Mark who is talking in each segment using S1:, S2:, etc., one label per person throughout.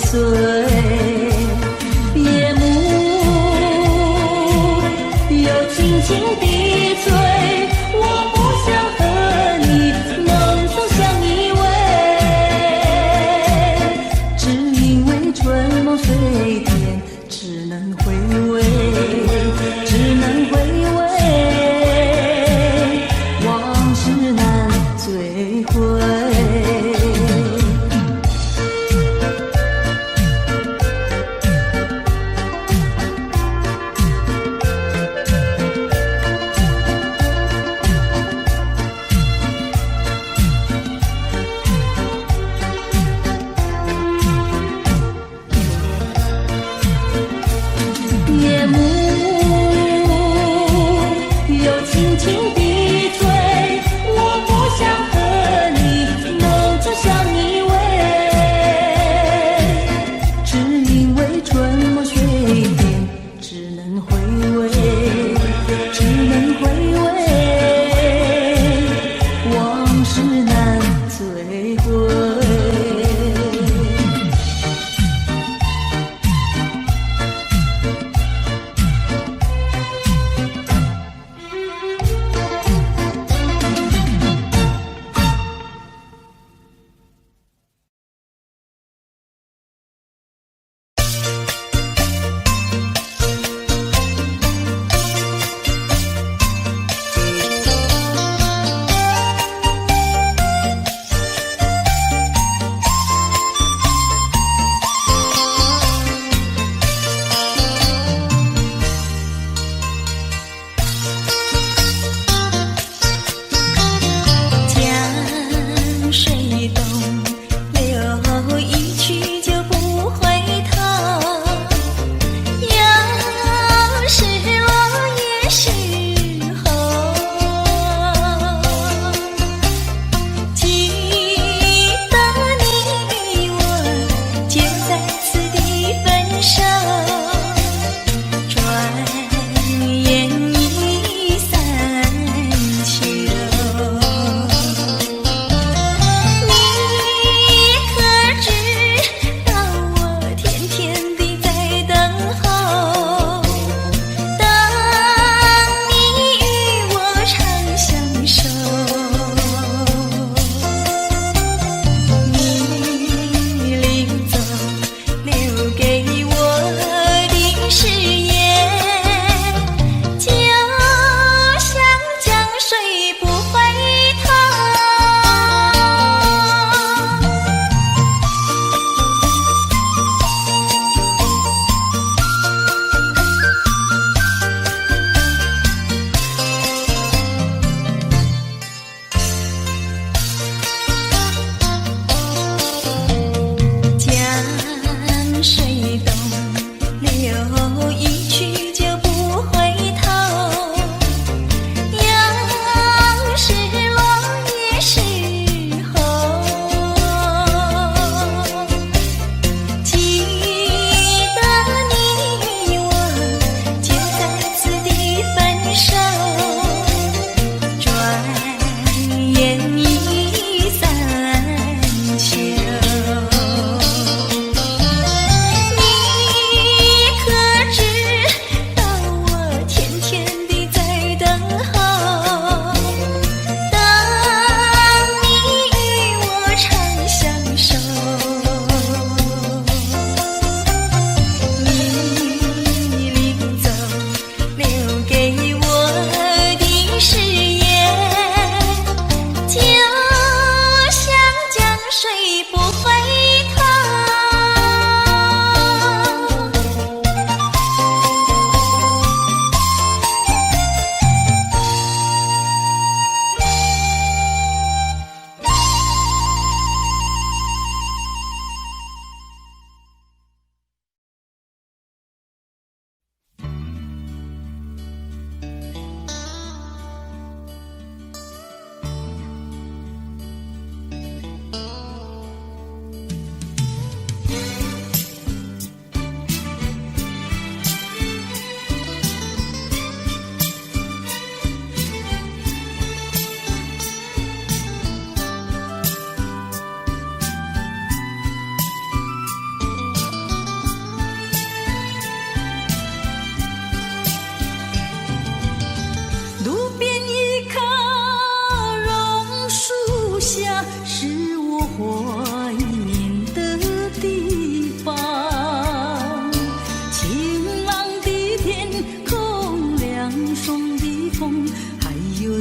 S1: 碎。夜幕又轻轻地吹，我不想和你能走向依偎，只因为春梦碎片，只能回味，只能回味，往事难追回。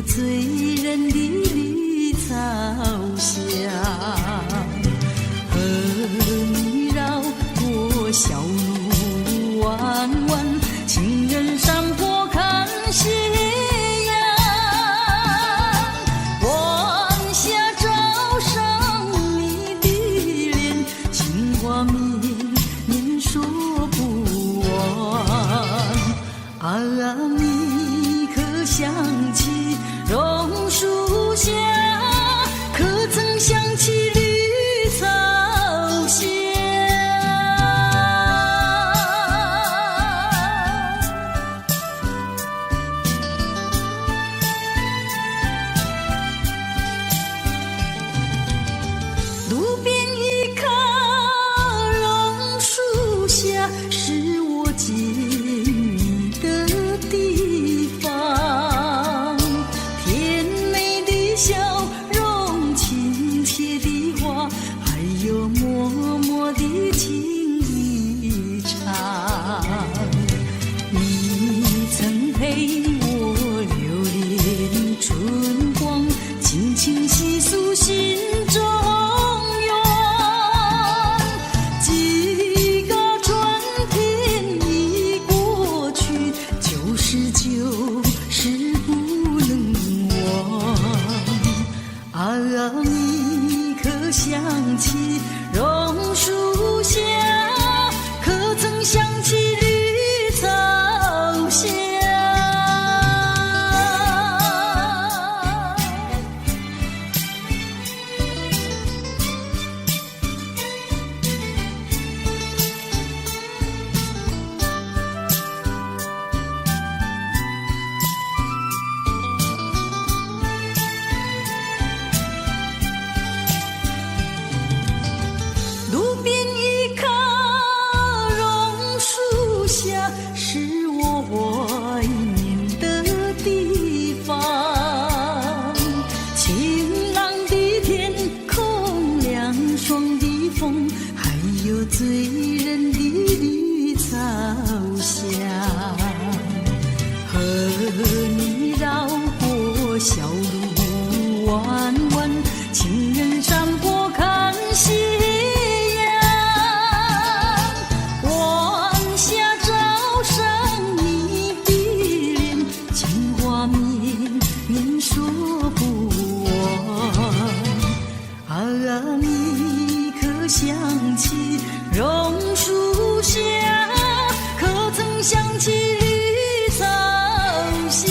S1: 醉人的绿草香，和你绕过小路弯弯，情人山坡看夕阳，晚霞照上你的脸，情话绵绵说不完啊，你可想起榕树下，可曾想起绿草香？路边一棵榕树下，是我见你的地方，甜美的笑容，亲切的话，还有默默的情一场。你曾陪我流连春光，轻轻细诉心中愿。几个春天已过去，旧事就是不能忘啊，你可想起榕树下，可曾想起绿草香？路边一棵榕树下，是我怀念的地方，晴朗的天空，凉爽的风，还有醉人的绿草香，和你绕过小路弯弯，情人山坡看夕阳，晚霞照上你的脸，情话绵绵说不完啊，你可想起榕树下，可曾想起绿草香？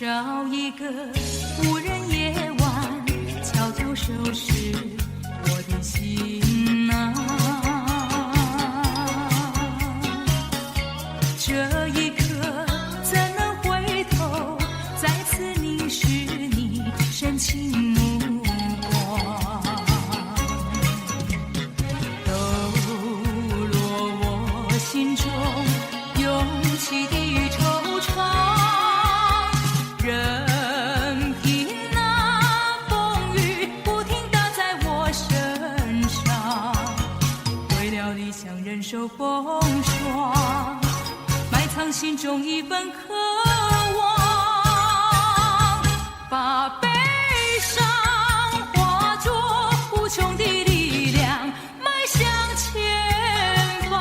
S1: 找一个无人夜晚，悄悄收拾我的心啊，这一刻怎能回头，再次凝视你深情目光，抖落我心中涌起的惆怅。任凭那风雨不停打在我身上，为了理想忍受风霜，埋藏心中一份渴望，把悲伤化作无穷的力量，迈向前方。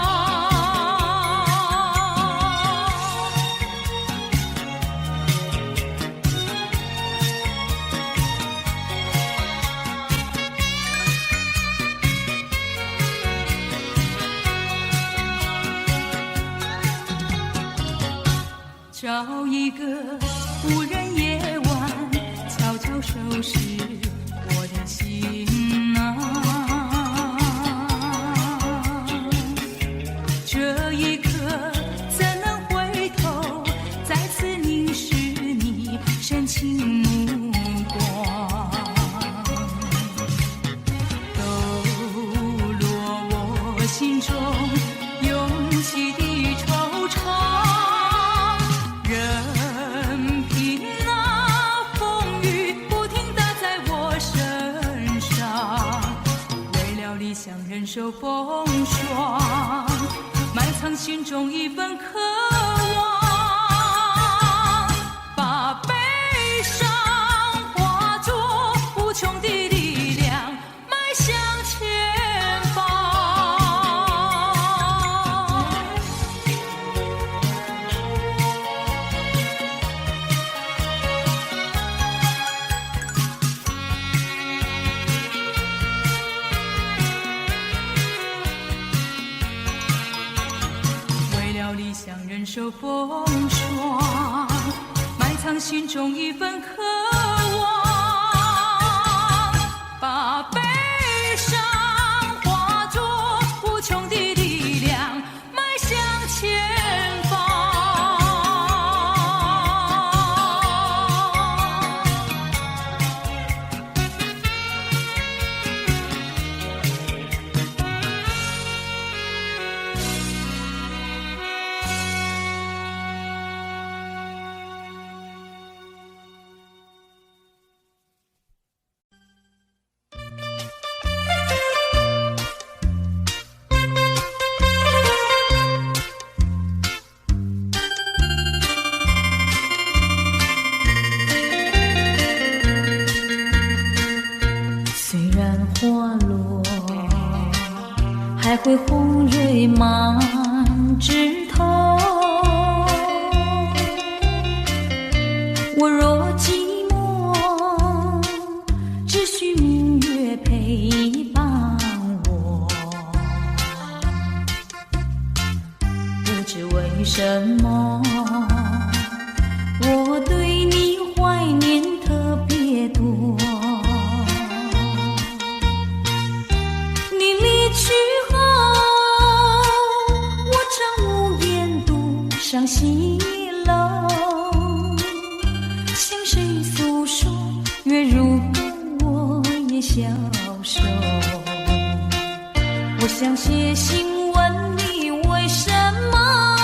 S1: 找一个受风霜，埋藏心中一份渴望，把悲伤化作无穷的力量，迈向前方。理想忍受风霜，埋藏心中一份渴望，把悲伤化作无穷的力量，迈向前方。还会红蕊满枝头，我若寂寞，只需明月陪伴我。不知为什么，我对你怀念特别多。你离去伤心了，向谁诉说？月如歌，我也消瘦。我想写信问你，为什么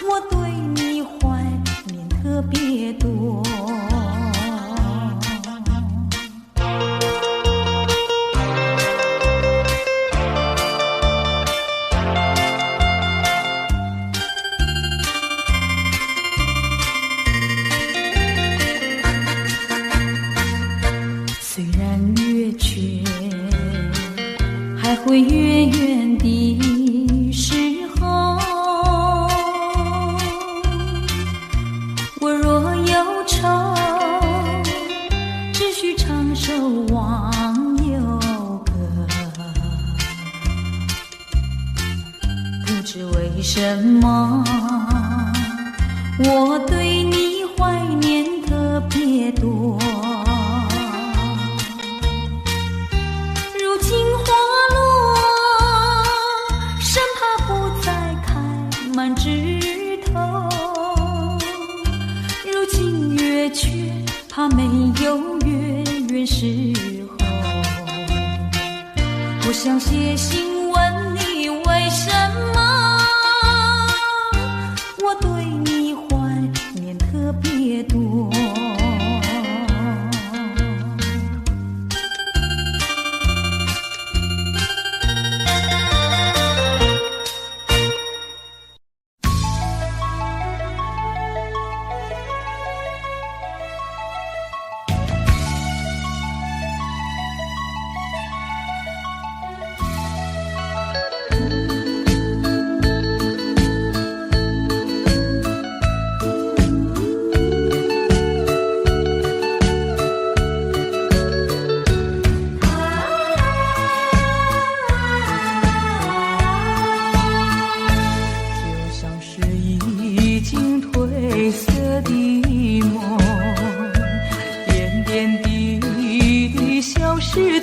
S1: 我对你怀念特别多？会远远的时候，我若忧愁，只需唱首忘忧歌。不知为什么，我对你怀念特别多。如今花满枝头，如今月缺，怕没有月圆时候。我想写信问你，为什么我对你怀念特别多？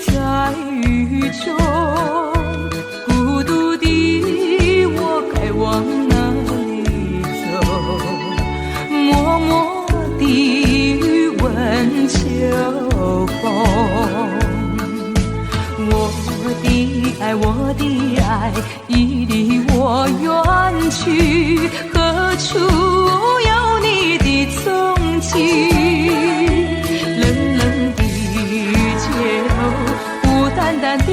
S1: 在雨中，孤独的我该往哪里走？默默地问秋风，我的爱已离我远去，何处有你的踪迹？冷冷的街头，孤单单的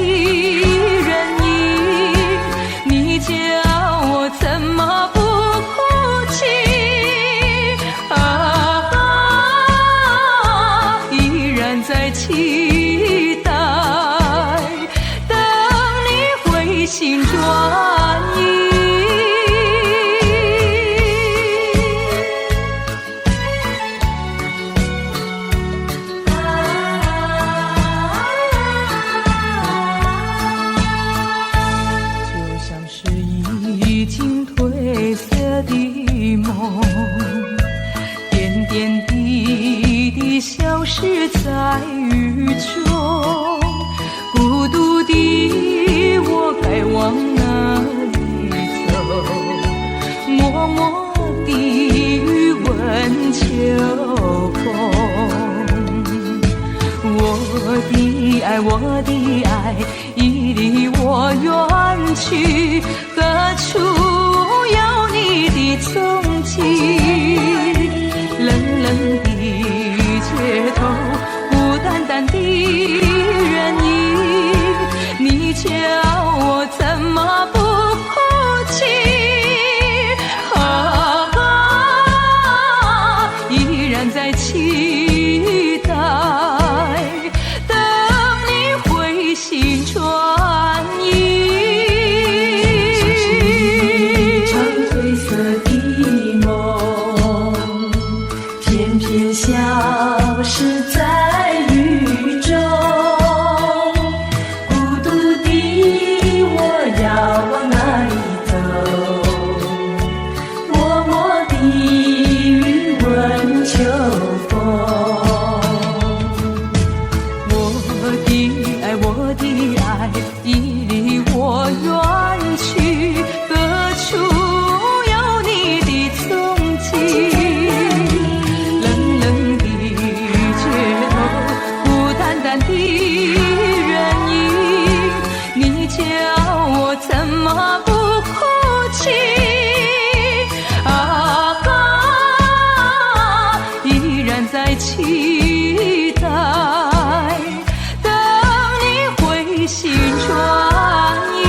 S1: 的爱，我的爱，已离我远去，何处有你的踪迹？冷冷的街头，孤单单的人影，你叫我怎么不哭泣？依然在期待，等你回心转意。长褪色的梦，偏偏消失在雨中。孤独的我要往哪里走？默默地余温秋风。我的爱，已离我远去，何处有你的踪迹？冷冷的街头，孤单单的人影，你叫我怎么不哭泣？依然在期待，等你回心转意。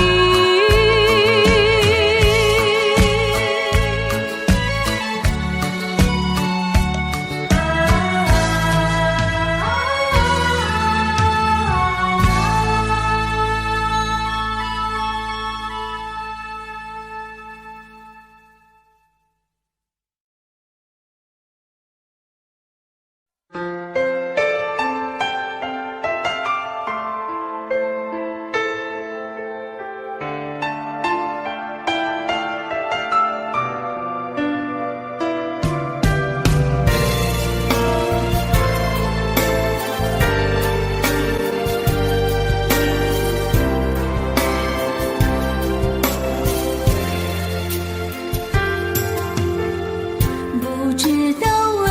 S1: 不知道为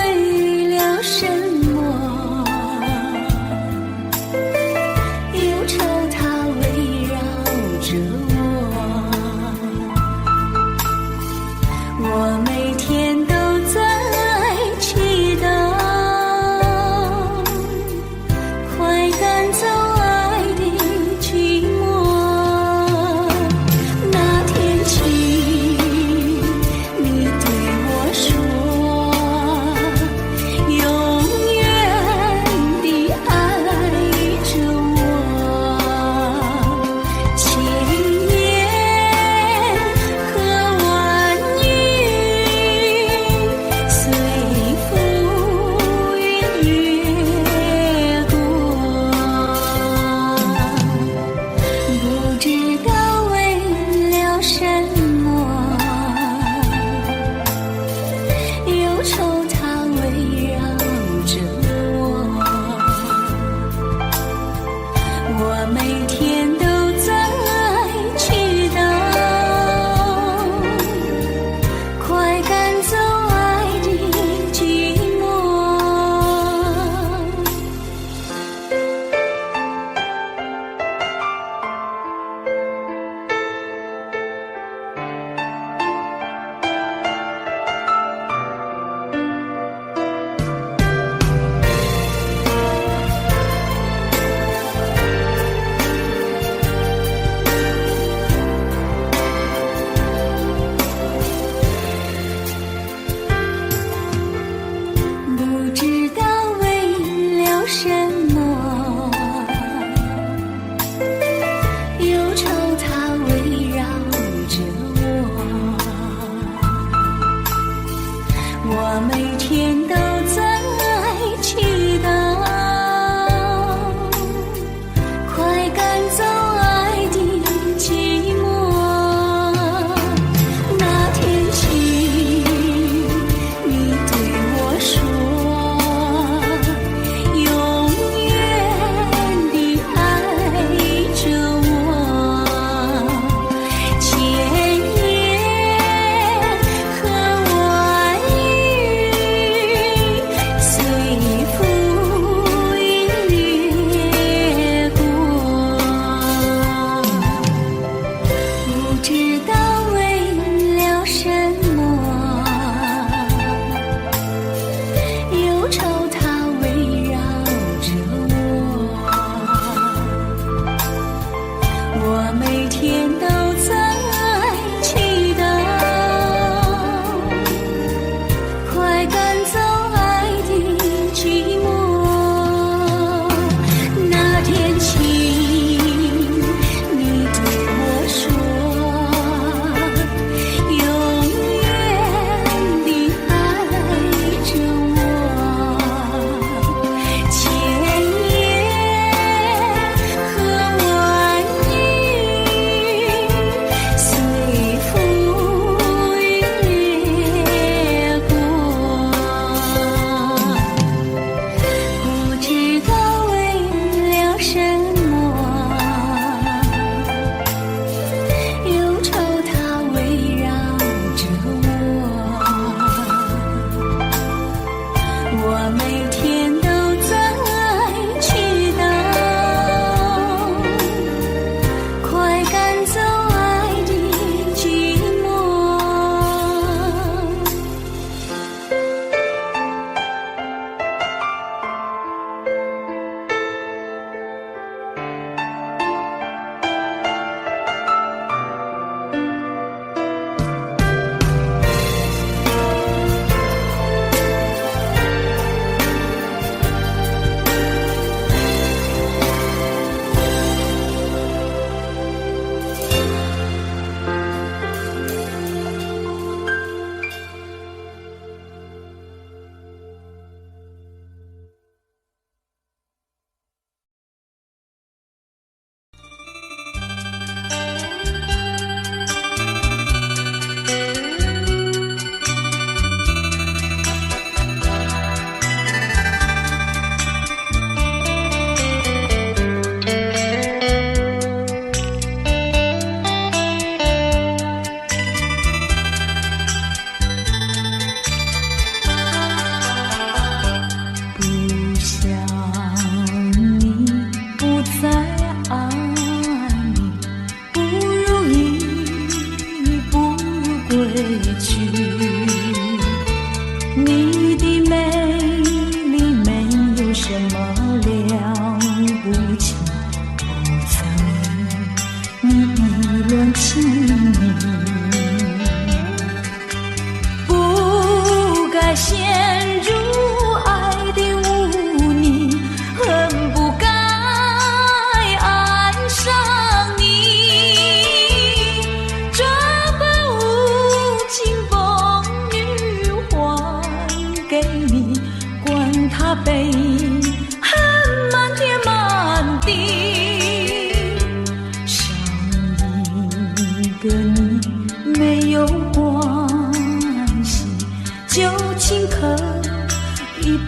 S1: 了什么，忧愁它围绕着我每天都在祈祷，快赶走爱的寂寞。那天起，你对我说，永远地爱着我，千言和万语随浮云越过。不知道为了什么，忧愁它围绕着我每天都在祈祷，快赶走爱的寂寞。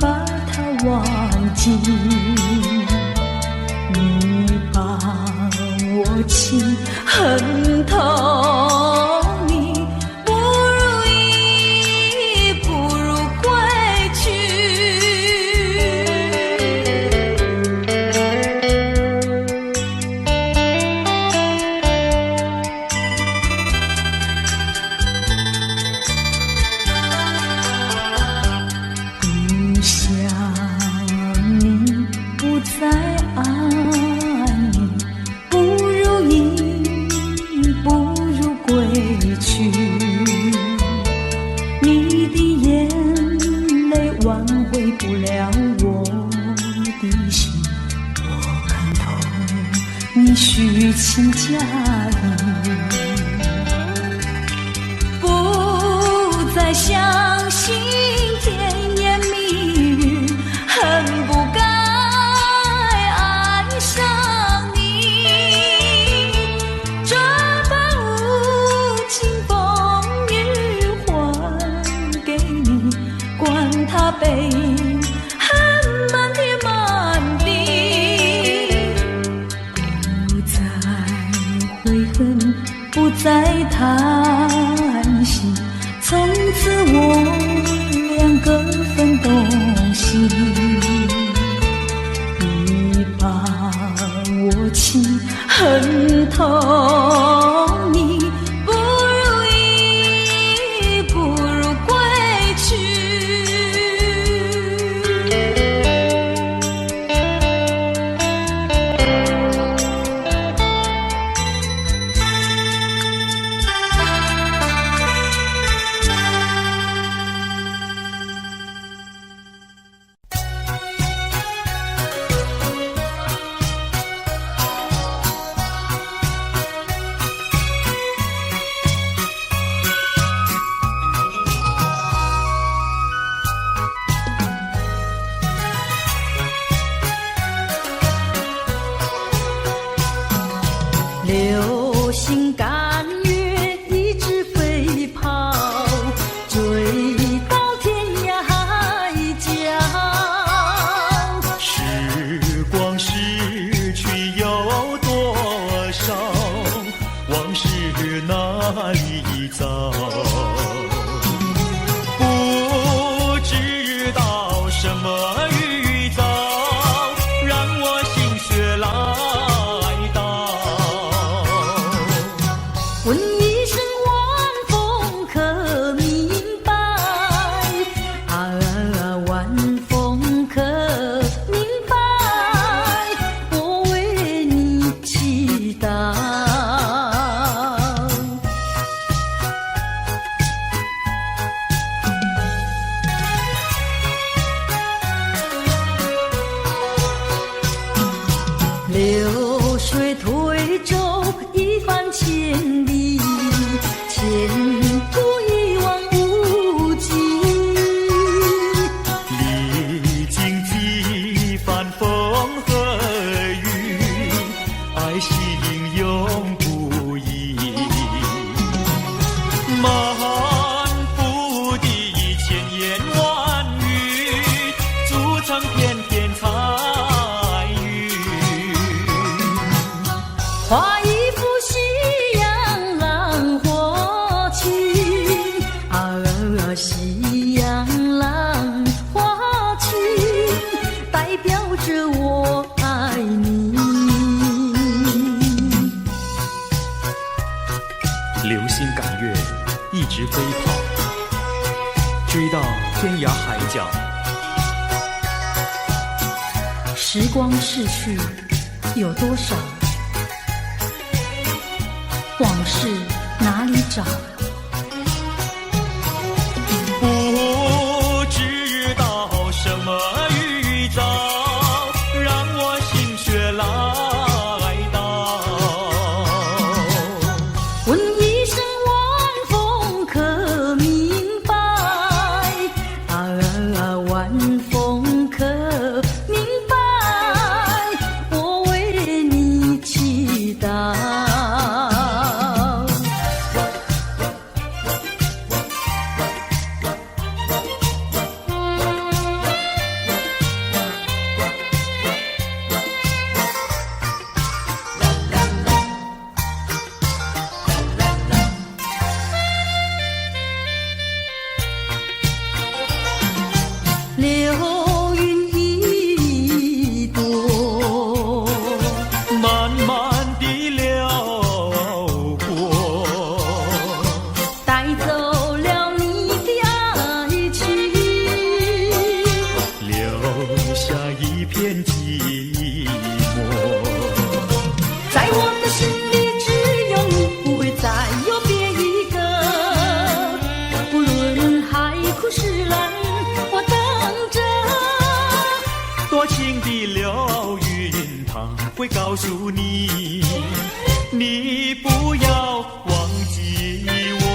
S1: 把它忘记，你把我情恨透，你不如意，不如归去。不想你不再爱你，不如意，不如归去。你的眼泪挽回不了我的心，我看透你虚情假意，不再相信甜言蜜语，恨不该爱上你。这把无情风雨还给你，管他背恨满天满地，不再悔恨，不再叹息，从此我两个分东西。你把我情恨透，你不如意，不如归去。流星赶月，一直飞跑，追到天涯海角。
S2: 时光逝去有多少？往事哪里找？不知道什么预兆，让我心血来到。
S1: 问一声晚风可明白？晚风可明白？我为你祈祷。流水推舟一番千里，前途一望无际。
S2: 历经几番风和雨，爱心永不移。满腹的千言万语，筑成片片彩云。
S1: 画一幅夕阳浪花情，夕阳浪花情，代表着我爱你。
S2: 流星赶月，一直飞跑，追到天涯海角。
S1: 时光逝去有多少？往事哪里找？
S2: 不知道什么预兆，让我心血来到。
S1: 问一声晚风可明白？晚风可明白？我为你祈祷。
S2: 告诉你，你不要忘记我。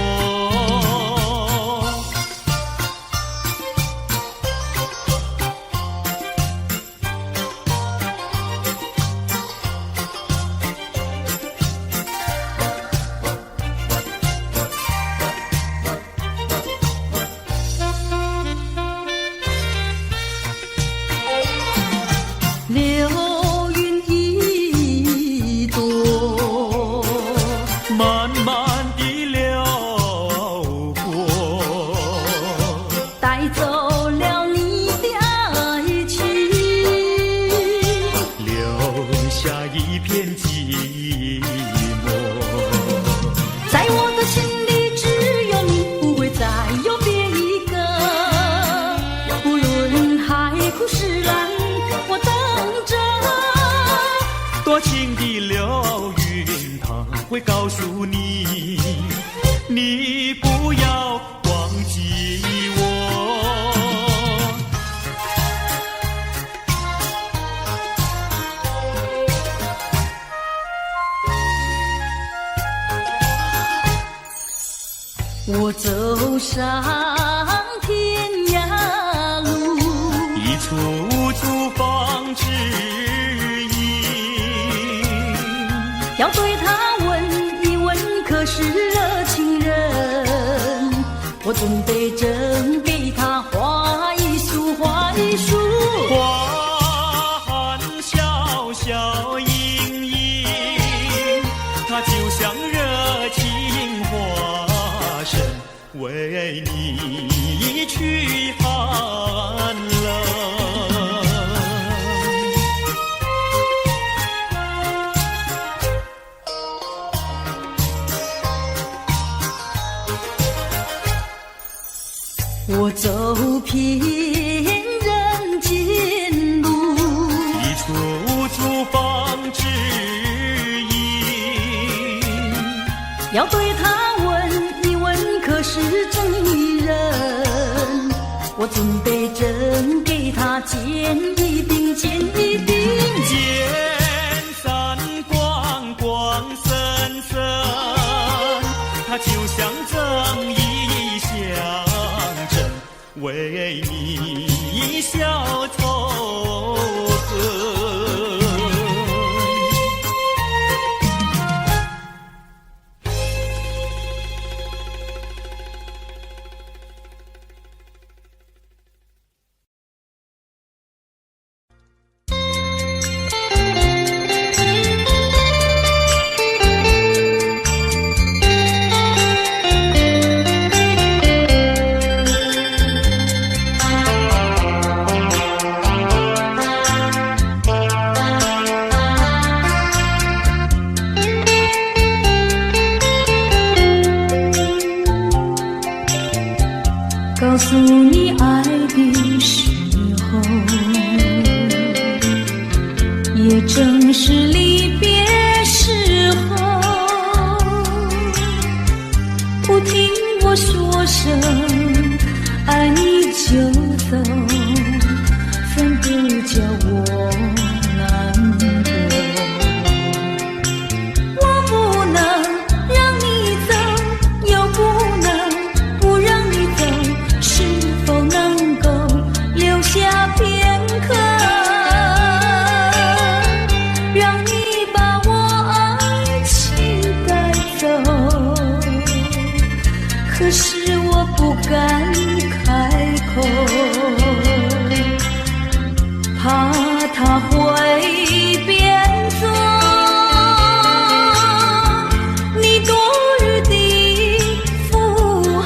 S1: 流云一朵，
S2: 慢慢地流过，
S1: 带走了你的爱情，
S2: 留下一片寂寞。
S1: 在我的心里只有你，不会再有别一个。不论海枯石烂，我等着。
S2: 多情的流云，它会告诉你，你不要忘记我。
S1: 我走上天涯路，
S2: 一处处放指引，
S1: 要对他问一问，可是热情人？我准备正给他画一束，画一束。
S2: 花含笑笑盈盈，它就像热情花神，为你驱寒冷。
S1: 我走遍人间路，
S2: 一处处放指引，
S1: 要对他问一问，可是真一人？我准备正给他见一定，见一定。
S2: 见山光光森森，它就像正义象征，为你消仇恨。
S1: 告诉你爱的时候，也正是离别时候。不听我说声爱你就走，反而叫我难过。我不能让你走，又不能不让你走，是否能够留下片刻，让你把我爱情带走？可是我不敢开口，怕他会变作你多余的附和。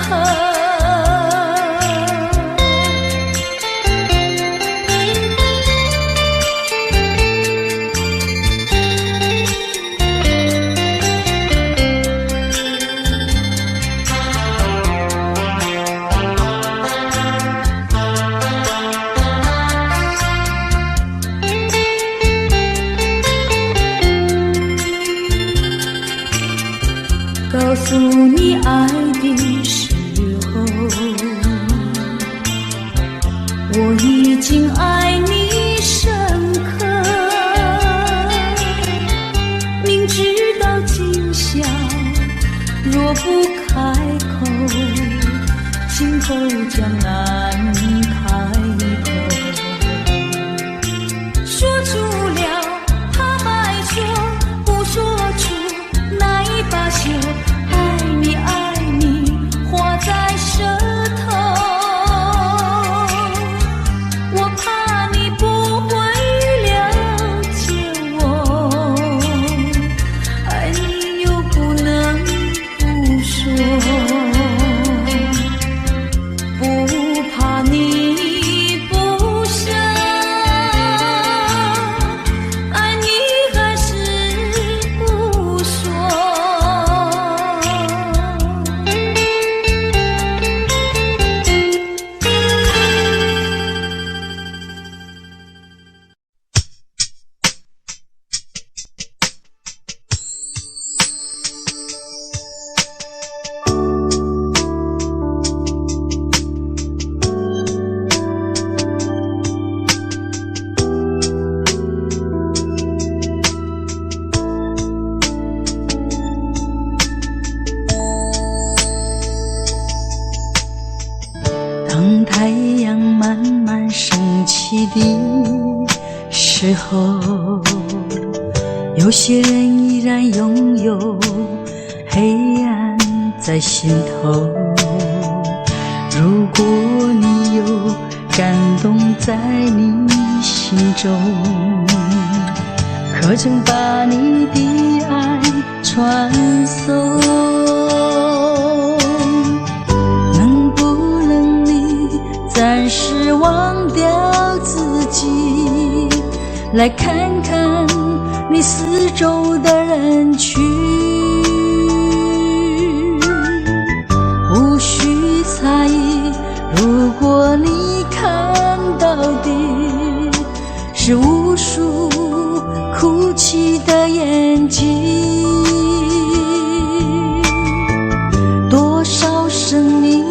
S1: 告诉你爱的时候，我已经爱你深刻。若不开口，今后将难开口。说出了怕白首，不说出那一把袖。爱你爱你，画在舌头。我怕你不会了解我，爱你又不能不说。不怕你不舍，爱你还是不说。当太阳慢慢升起的时候，有些人依然拥有黑暗在心头。如果你有感动在你心中，可曾把你的爱传送？暂时忘掉自己，来看看你四周的人群。无需猜疑，如果你看到的是无数哭泣的眼睛，多少生命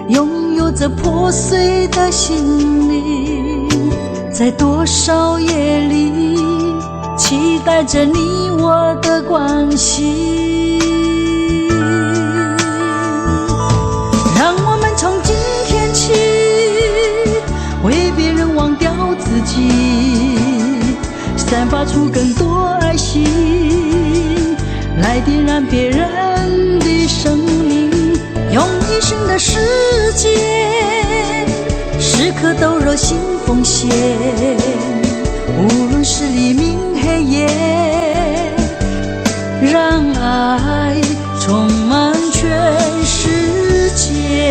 S1: 拥有着破碎的心灵，在多少夜里期待着你我的关系。让我们从今天起为别人忘掉自己，散发出更多爱心，来点燃别人的生命，用一生的时间，时刻都热心奉献。无论是黎明黑夜，让爱充满全世界。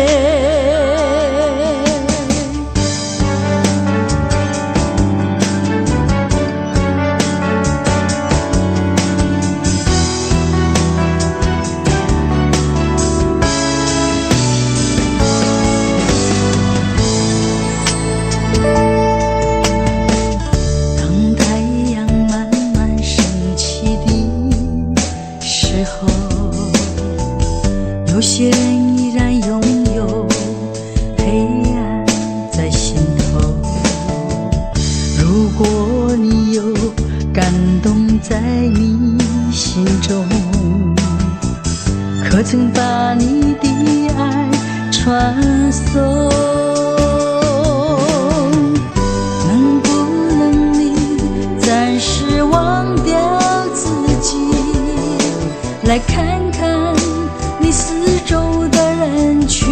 S1: 有些人依然拥有黑暗在心头。如果你有感动在你心中，可曾把你的爱传送？能不能你暂时忘掉自己，来看看你四周的人群？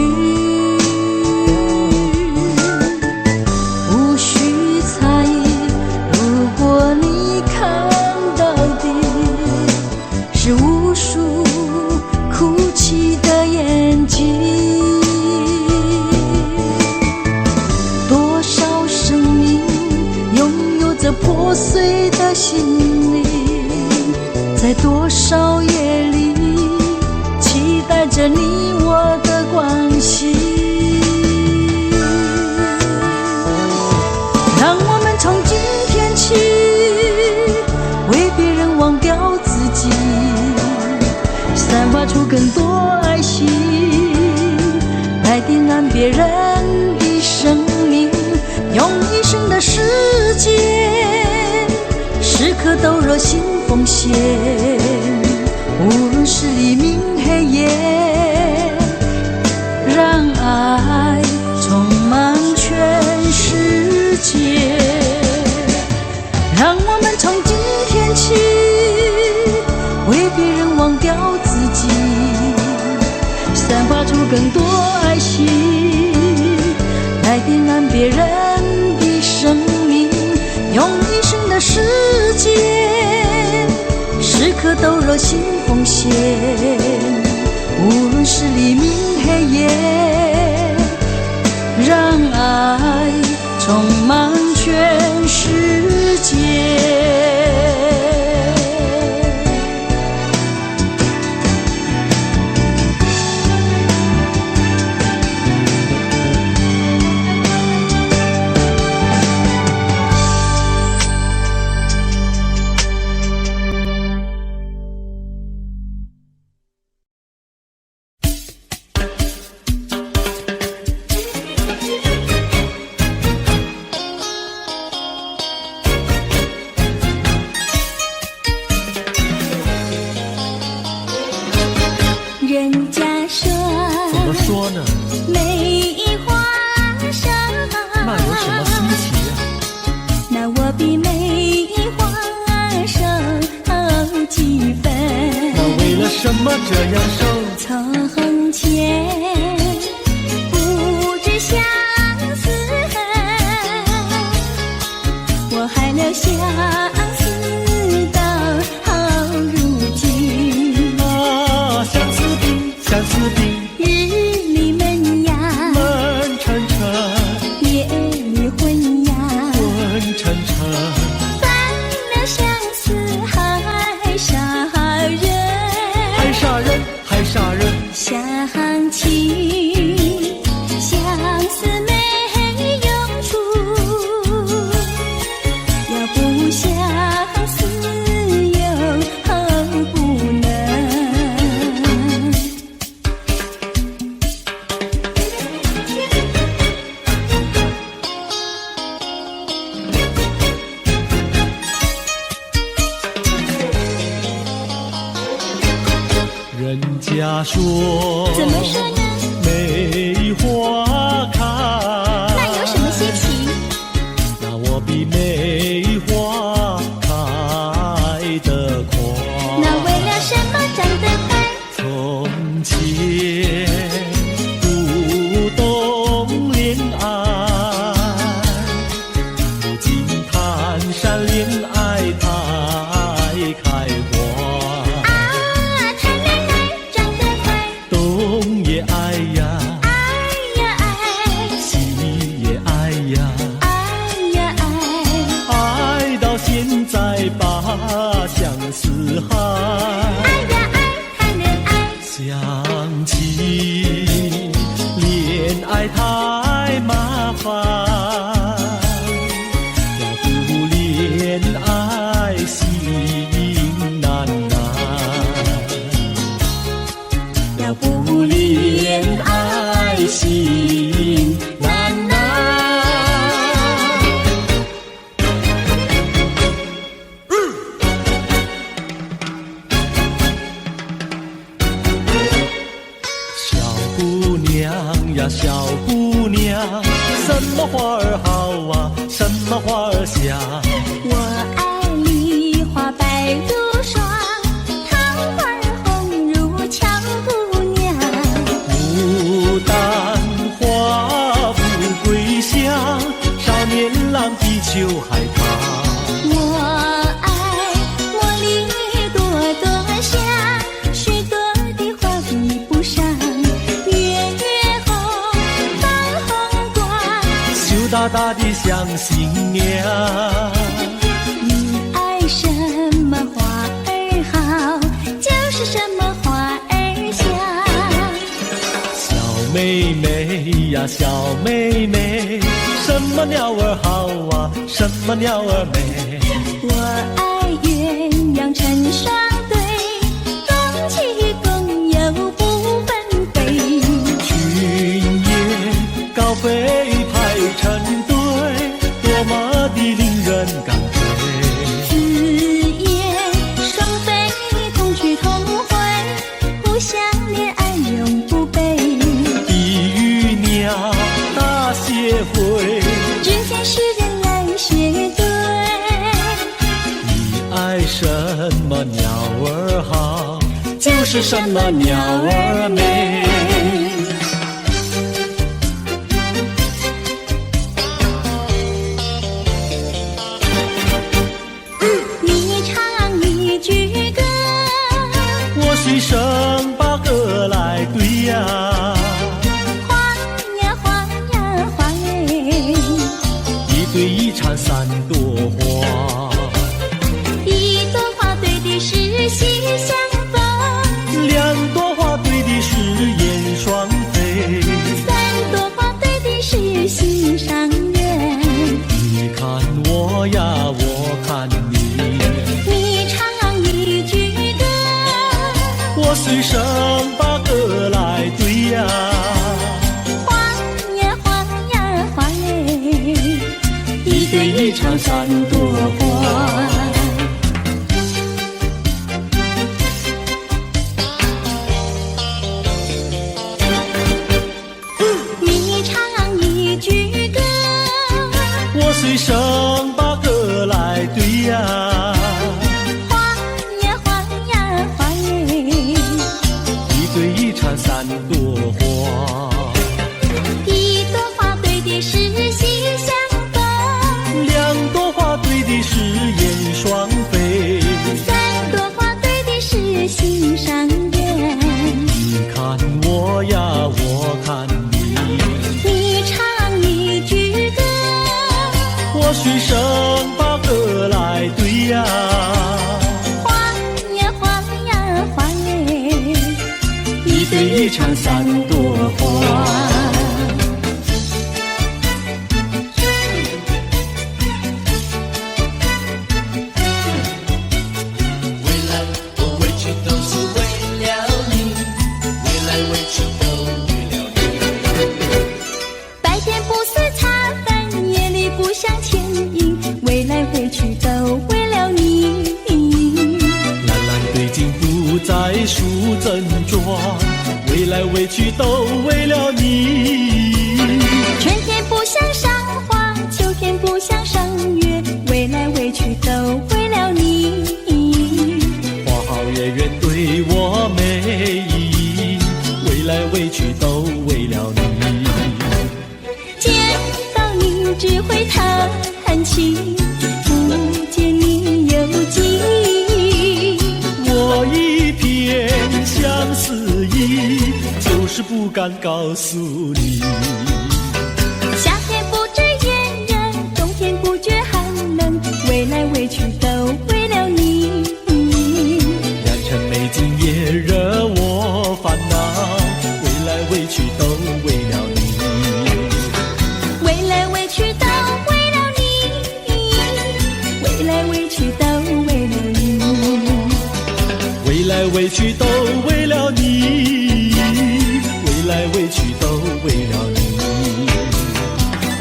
S1: 无需猜疑，如果你看到的是无数哭泣的眼睛，多少生命拥有着破碎的心灵，在多少夜里期待着你我的关系。让我们从今天起为别人忘掉自己，散发出更多爱心，来点燃别人的生命，用一生的时间，时刻都热心奉献。无论是黎明黑夜，颗心奉献，无论是黎明黑夜，让爱充满全世界。
S3: 人家说，
S2: 怎么说呢？
S3: 梅花生，
S2: 那有什么稀奇呀？
S3: 那我比梅花生几分？
S2: 那为了什么这样生？
S3: 从前不知相思恨，我还留相思到如今。
S2: 啊，相思病，相思病，
S3: 日里闷呀，
S2: 闷沉沉，
S3: 夜里昏呀，
S2: 昏沉沉。
S3: 犯了相思还杀人，
S2: 还杀人，还杀人。
S3: 想起相思没用处，要不相思又不能。
S2: 人家说，
S3: 怎么说呢？
S2: 梅花开，
S3: 那有什么稀奇？
S2: 那我比梅花开得快。
S3: 那为了什么长得快？
S2: 从前不懂恋爱，如今谈山恋爱太开花。东也爱呀，
S3: 爱呀爱，
S2: 西也爱呀，
S3: 爱呀爱，
S2: 爱到现在把相思害。
S3: 爱呀爱，谈恋爱。
S2: 想起恋爱太麻烦，要不恋爱心难难，
S3: 要不恋爱心难难。
S2: 小姑娘呀，小姑娘，什么花儿好啊，什么花儿香？
S3: 我爱梨花白如霜，桃花红如俏姑娘。
S2: 牡丹花富贵香，少年郎比秋还长。
S3: 我爱茉莉朵朵香，许多的花比不上。月红放红光，
S2: 羞答答的像新娘。
S3: 你爱什么花儿好，就是什么花儿香。
S2: 小妹妹呀，小妹妹，什么鸟儿好啊，什么鸟儿美？
S3: 我爱鸳鸯成双对，共起共有不分飞。
S2: 群雁高飞排成队，多么的令人感佩。
S3: 紫燕双飞同去同回，互相恋爱永不悲。
S2: 地狱鸟大协会，
S3: 只见诗人来学对。
S2: 你爱什么鸟儿好，就是什么鸟儿美。
S3: 你唱一句歌，
S2: 我随声把歌来对呀，
S3: 花呀花呀花嘞，一对一唱三朵花。你唱一句歌，
S2: 我随声把歌来对呀，
S3: 花呀花呀花嘞，
S2: 一对一唱三朵花。
S3: 一朵花对的是心相逢，
S2: 两朵花对的是燕双飞，
S3: 三朵花对的是心上人。
S2: 你看我呀，我看你，
S3: 你唱一句歌，
S2: 我随声把歌来对呀，
S3: 花呀花呀花嘞，
S2: 一对一唱三朵花。
S3: 白天不思茶饭，夜里不想牵引，为来回去都为了你。
S2: 蓝蓝对镜不再数珍装，为来为去都为了你。
S3: 春天不想赏花，秋天不想赏月，为来为去都为了你。
S2: 花好月圆对我美意，为来为去都为了你。
S3: 见到你只会叹气，不见你有记。
S2: 我一片相思意，就是不敢告诉你。
S3: 夏天不知炎热，冬天不觉寒冷，为来为去都为了你。
S2: 良辰美景也惹我烦恼，为来为去都为了你。
S3: 为来为去都为了你，为来为去都为了你，
S2: 为来为去都为了你，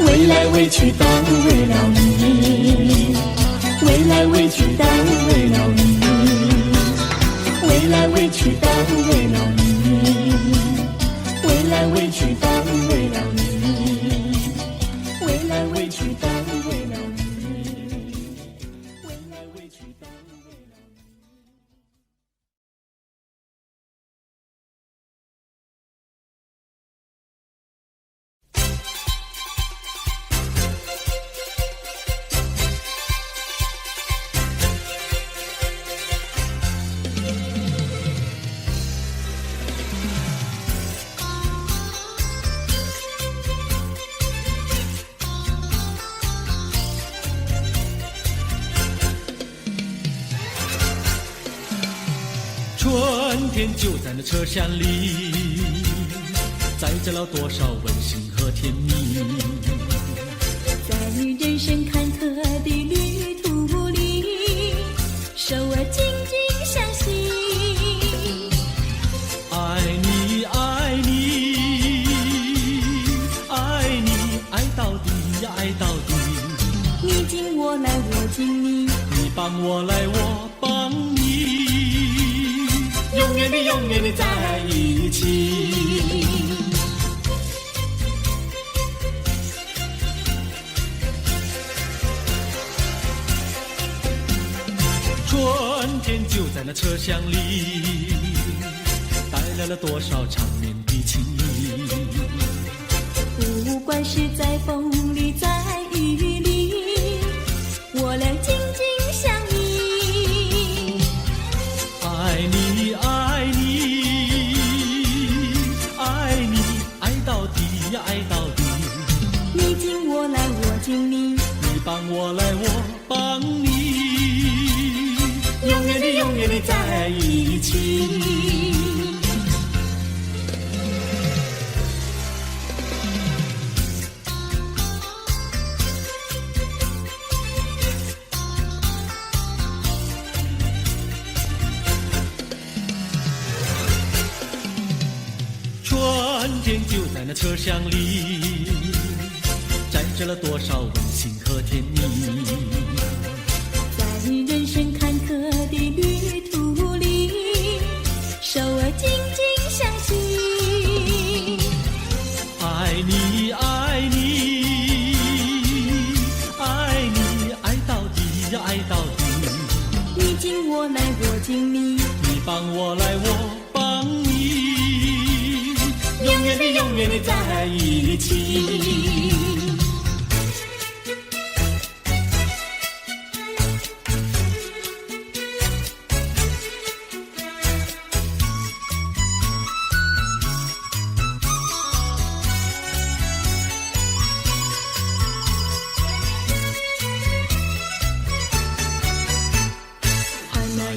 S2: 为来为去都为了你，
S3: 为来为去都为了你，为来为去都为了你，为来为去都为了你，为来为去都为了你，为来为去都为了你，为来为去都为了你。
S2: 春天就在那车厢里，载着了多少温馨和甜蜜。
S3: 在人生坎坷的旅途里，手儿紧紧相系。
S2: 爱你爱你爱你，爱到底呀爱到底。
S3: 你敬我来我敬你，
S2: 你帮我来我帮你，永远的永远的在一起。春天就在那车厢里，带来了多少缠绵的情意。
S3: 不管是在风里在雨里，我俩紧紧相依。
S2: 爱你爱你爱你，爱到底呀爱到底。
S3: 你敬我来我敬你，
S2: 你帮我来我帮你，永远的永远的在一起。天就在那车厢里，载着了多少温馨和甜蜜。
S3: 在人生坎坷的旅途里，手儿紧紧相系。
S2: 爱你爱你爱你，爱到底呀爱到底。
S3: 你敬我来我敬你，
S2: 你帮我来我帮你，永远的永远的在一起。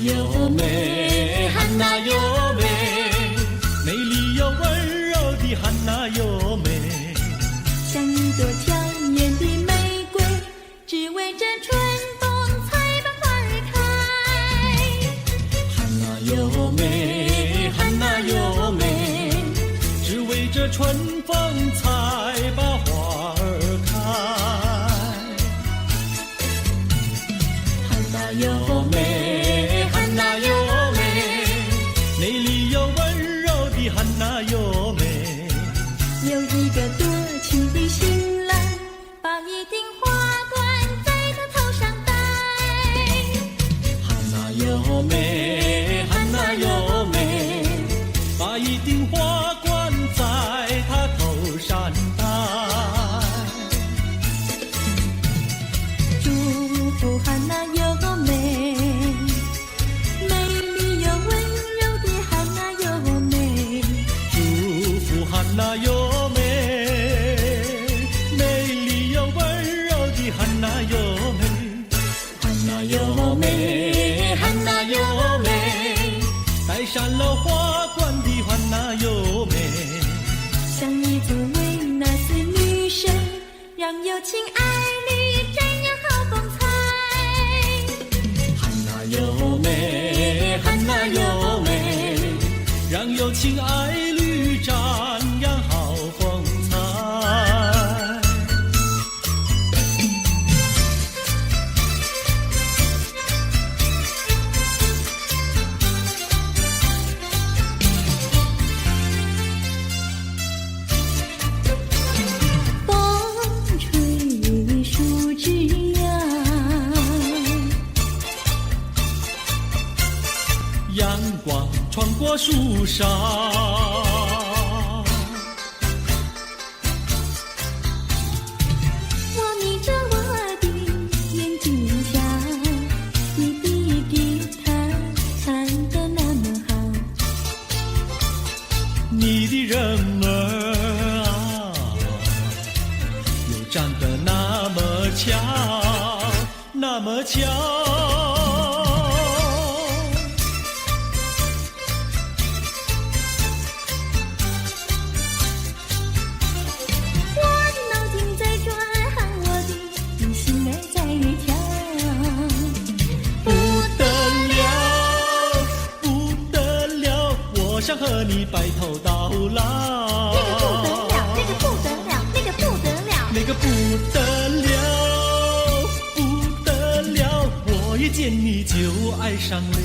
S3: 优美，
S2: 汉娜优美，美丽又温柔的汉娜优美，
S3: 像一朵娇艳的玫瑰，只为这春风才把花儿开。
S2: 汉娜优美，汉娜优美，只为这春风才把花儿开。
S3: 汉娜优美，
S2: 汉娜优美，美丽又温柔的汉娜优美。
S3: 有一个多情的新郎，把一顶花冠在他头上戴。
S2: 汉娜优美，汉娜优美，把一顶花冠在他头上戴。
S3: 祝福汉娜优美，
S2: 汉娜优美，美丽又温柔的汉娜优美。汉娜优美，汉娜优美，戴上了花冠的汉娜优美，
S3: 像一座维纳斯女神，让有情爱侣展扬好风采。
S2: 汉娜优美，汉娜优美，让有情爱侣展扬好风采。
S3: 风吹树枝摇，
S2: 阳光穿过树梢，
S3: 我眯着我的眼睛瞧，你的吉他弹得那么好，
S2: 你的人儿啊，又长得那么巧，那么巧。想和你白头到老，
S3: 那个不得了，那个不得了，那个不得了，
S2: 那个不得了，我一见你就爱上了。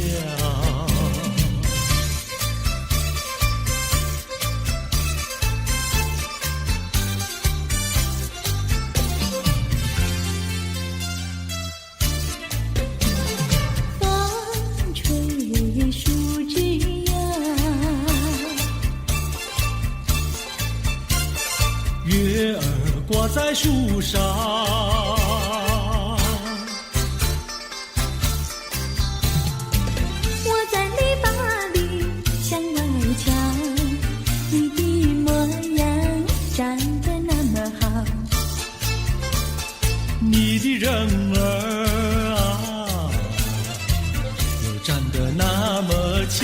S3: 风吹树枝
S2: 月儿挂在树上，
S3: 我在篱笆里向外瞧，你的模样长得那么好，
S2: 你的人儿啊，又长得那么巧，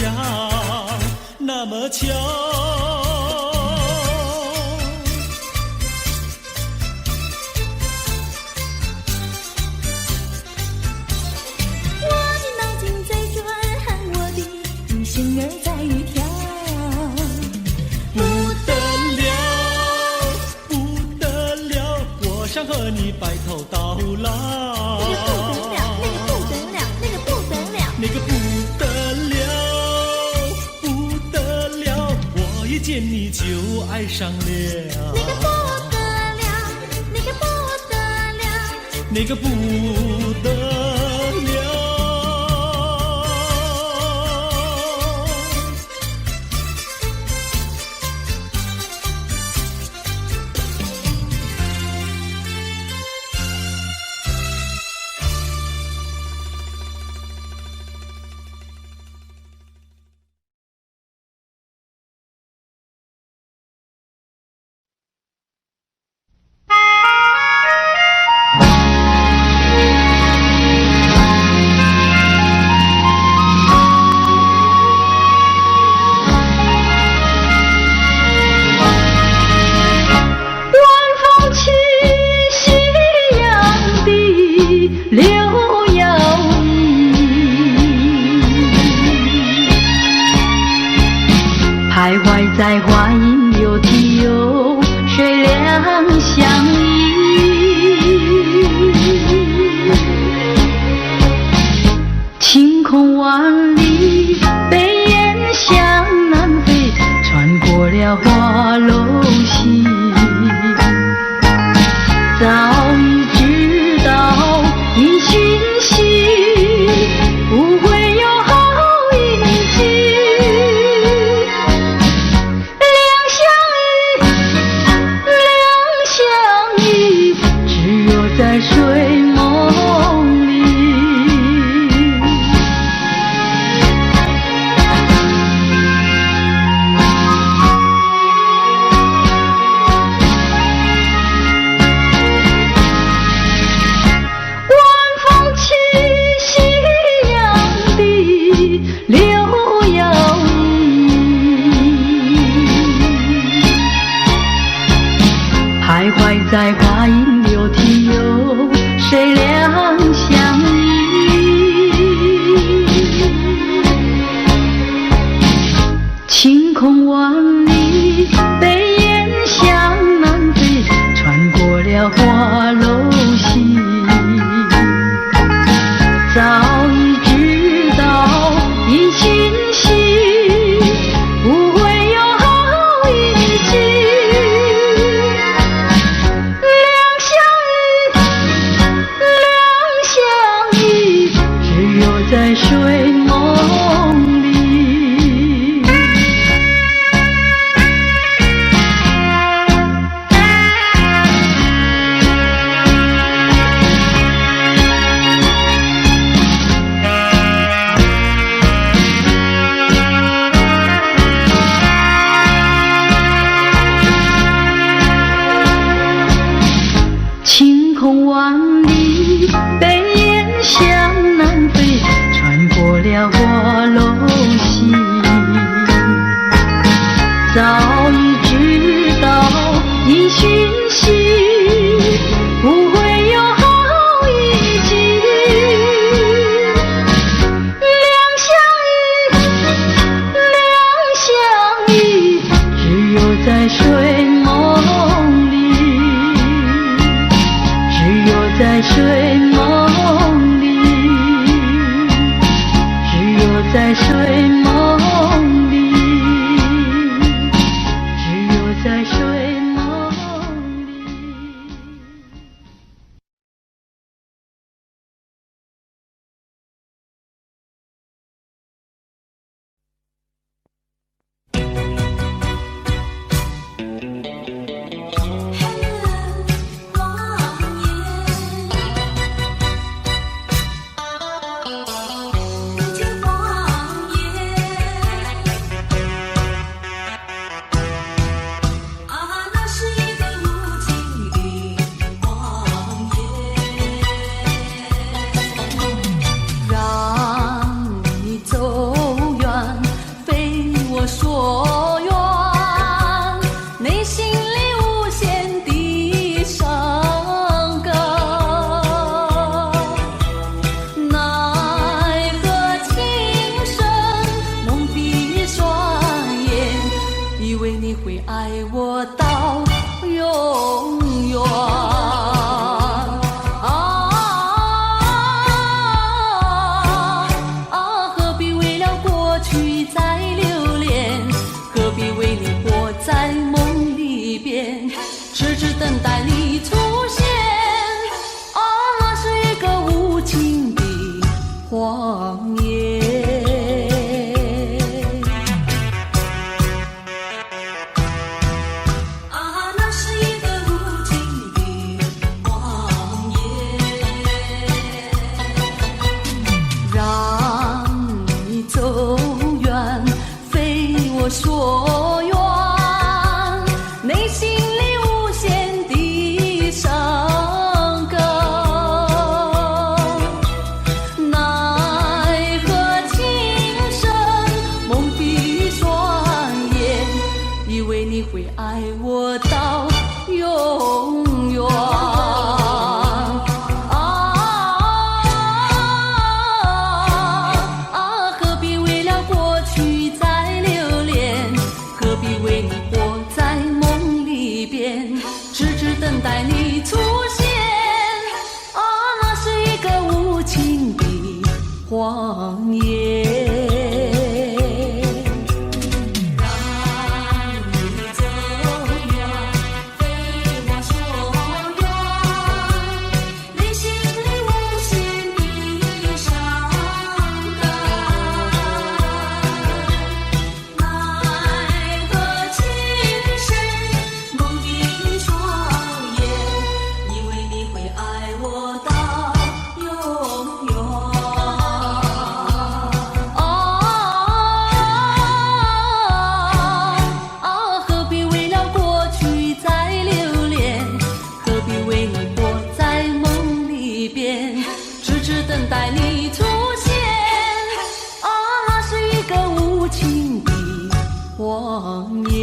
S2: 那么巧。
S3: 心儿在跳，
S2: 不得了，和你白头到老。
S3: 那个不得了，
S2: 那个不得了，不得了，我一见你就爱上了。
S3: 那个不得了，那个不得了，
S2: 那个不得了。
S1: 徘徊在花影柳堤有水两相依，晴空万里，北雁向南飞，穿过了花楼溪。早已知道因循兮，不会有好运气。在睡梦里，晚风起，夕阳地，柳摇曳，徘徊在花影柳堤有谁两相依，晴空万里，北雁向南飞，穿过了花楼溪。早已知道因循兮，不会有好运气。在睡梦里，晴空万里，北雁向南飞，穿过了花楼溪。早已知道因循兮，不会有好运气。两相依，只有在睡梦里，只有在睡梦里，只有在睡梦里，只有在睡梦里。过去在留恋？何必为你活在梦里边，痴痴等待你出现？哦，那是一个无情的谎言。啊，那是一个无情的谎言，让你走远，非我所愿。内心里无限的伤感，奈何情深梦的双眼，以为你会爱我到永远。何必为了过去在留恋？何必为你活在梦里边，痴痴等待你出现？那是一个无情的谎言。让你走远，非我所愿，内心里无限的伤感，奈何情深梦的双眼，以为你会爱我到永远。何必为了过去在留恋？何必为你活在梦里边，痴痴等待你出现？那是一个无情的谎言。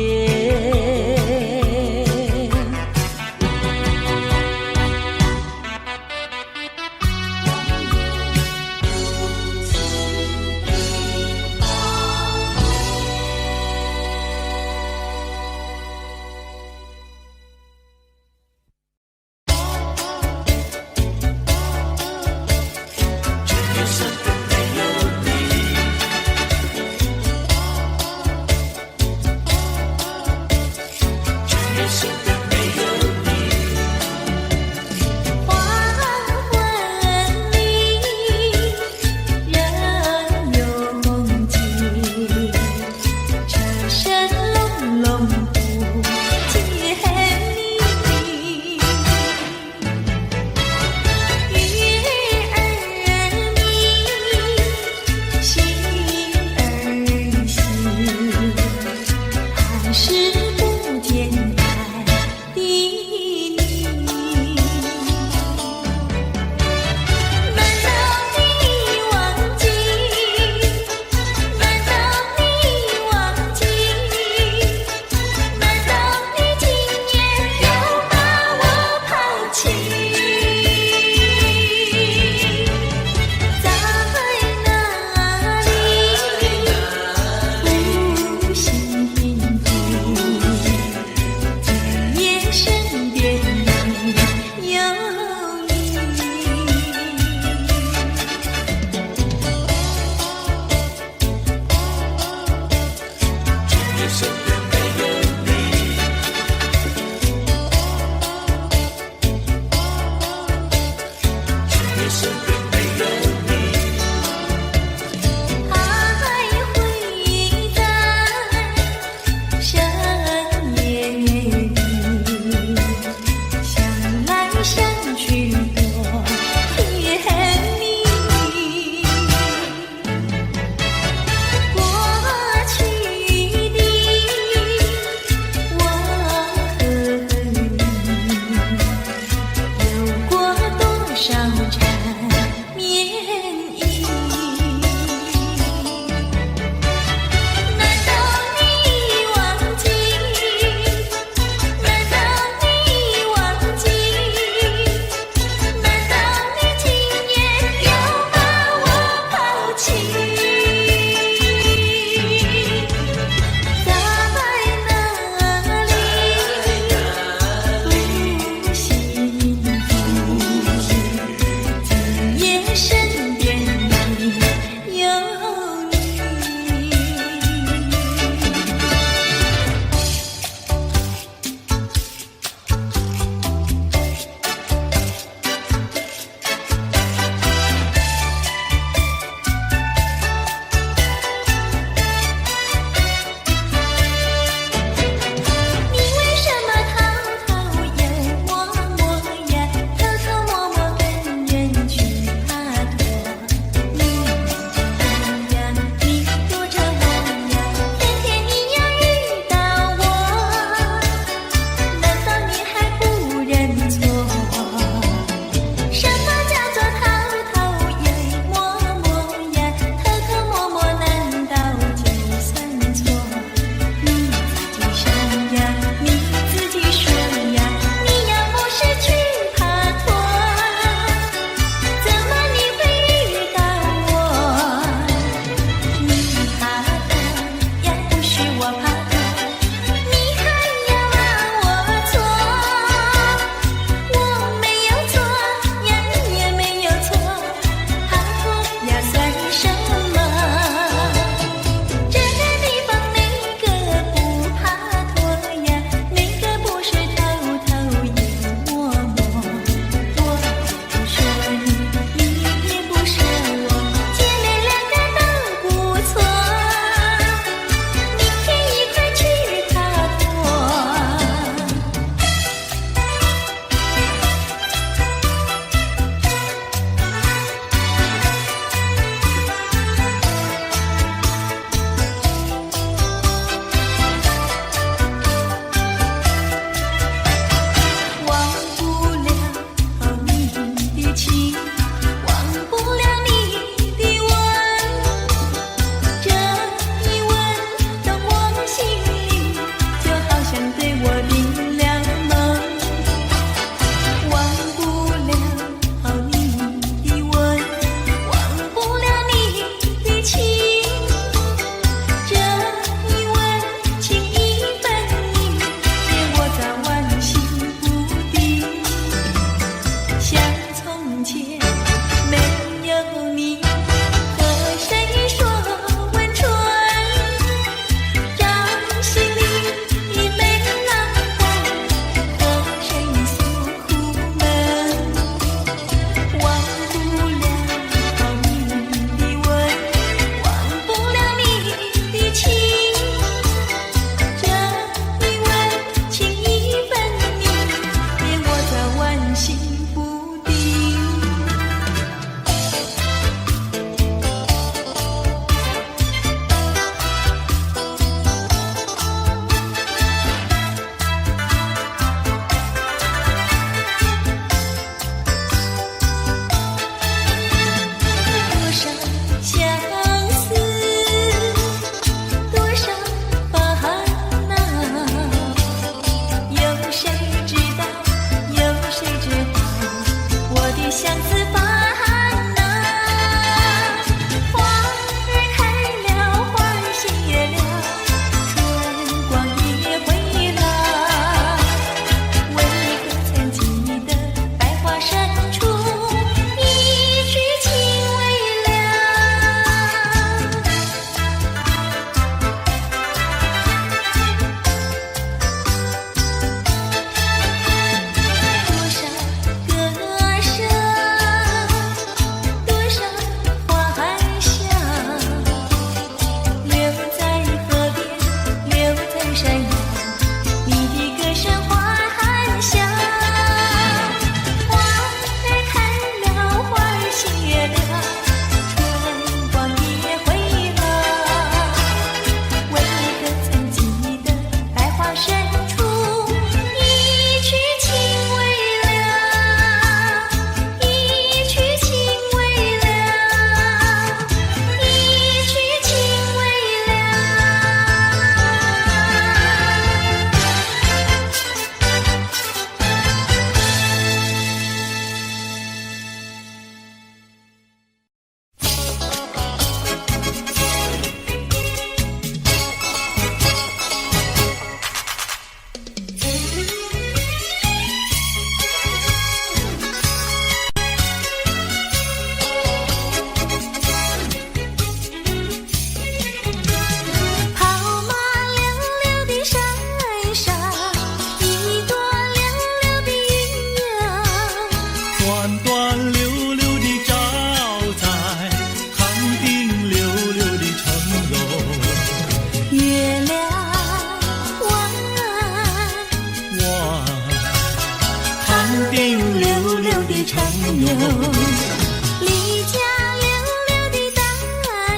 S3: 离家溜溜的大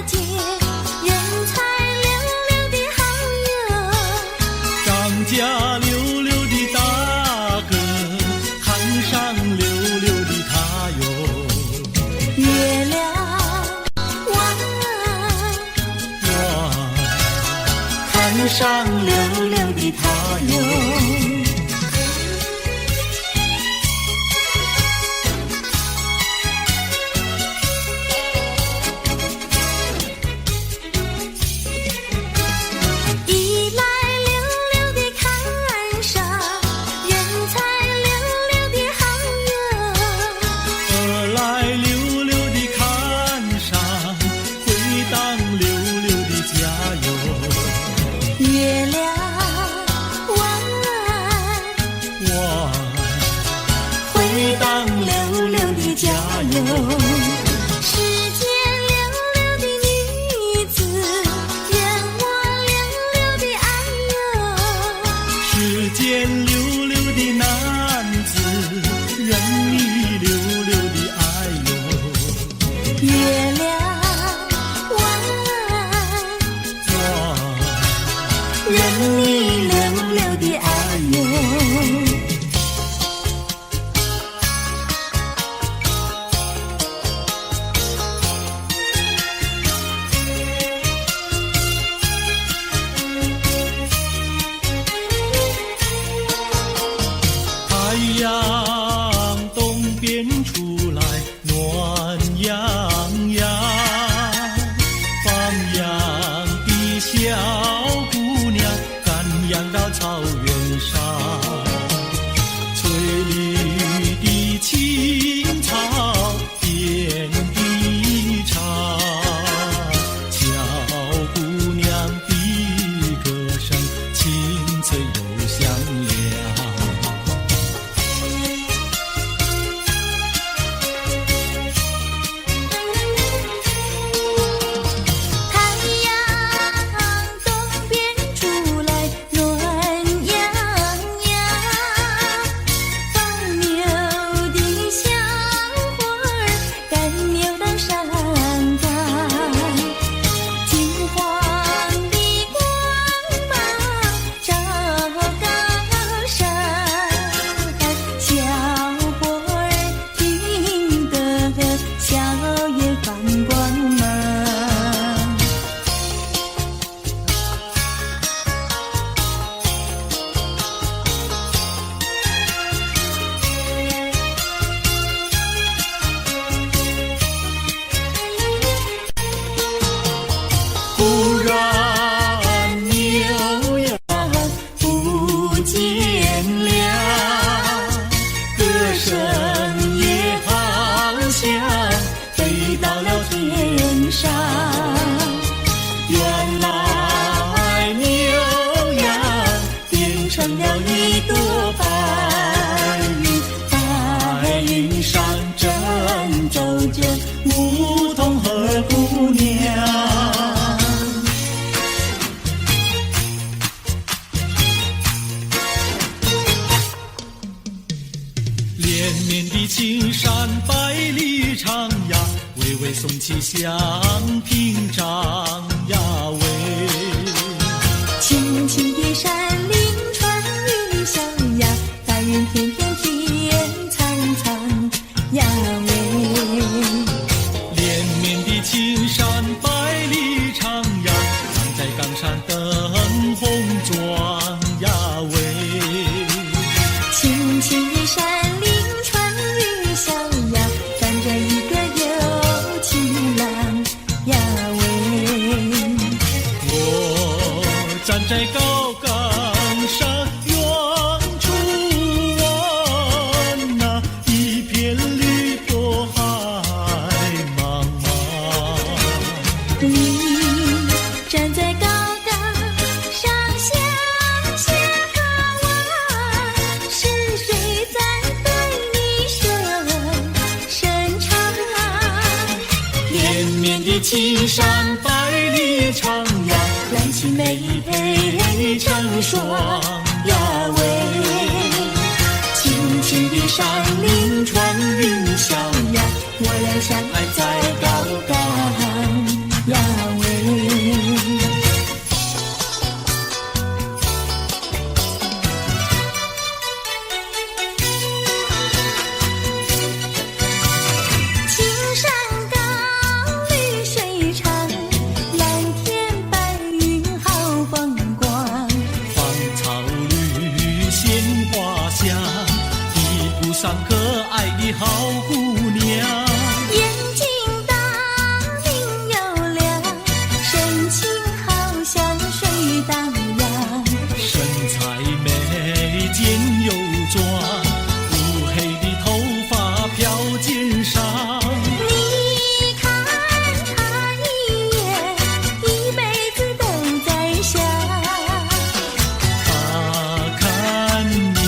S3: 姐，人才溜溜的好友，
S2: 张家溜溜的大哥，看上溜溜的他哟。
S3: 月亮弯，
S2: 看上溜溜的他哟。
S3: 一来溜溜的看上，人才溜溜的好友，
S2: 二来溜溜的看上，回荡溜溜的家哟。
S3: 月亮弯，回荡溜溜的家哟。世间溜溜的女子，任我溜溜的爱哟。
S2: 世间溜溜的男子，任你溜溜的爱哟。
S3: 月亮弯，任你溜溜的爱哟。
S2: 太阳东边出来暖洋洋，放羊的小姑娘赶羊到草原上，翠绿的青草遍地长，小姑娘的歌声清脆又响亮。
S3: 太阳东边出来暖洋洋，放牛的小伙儿赶牛到山岗，金黄的光芒照高山，小伙儿听得笑颜放光芒。
S2: 忽然牛羊不见了，歌声也好像飞到了天上。原来牛羊变成了一朵白云，白云上正走着牧童和姑娘。连绵的青山百里长呀，巍巍耸起响屏障呀喂。
S3: 青青的山林传云霄呀，白云片片天苍苍呀喂。
S2: 连绵的青山百里长呀，站在冈山灯红妆呀喂。
S3: 青青的山林传云霄呀，站着一个有情郎呀喂。
S2: 我站在高岗上远处望那一片绿波海茫茫。
S3: 你站在高岗上向下望，是谁在对你声声唱？
S2: 连绵的青山百里长呀，
S3: 蓝青梅配成双呀喂。青青的山林传云霄我俩相爱在高岗，呀喂。
S2: 上可爱的好姑娘，
S3: 眼睛大明又亮，神情好像水荡漾，
S2: 身材美肩又壮，乌黑的头发飘肩上。
S3: 你看他一眼，一辈子都在想。
S2: 他看你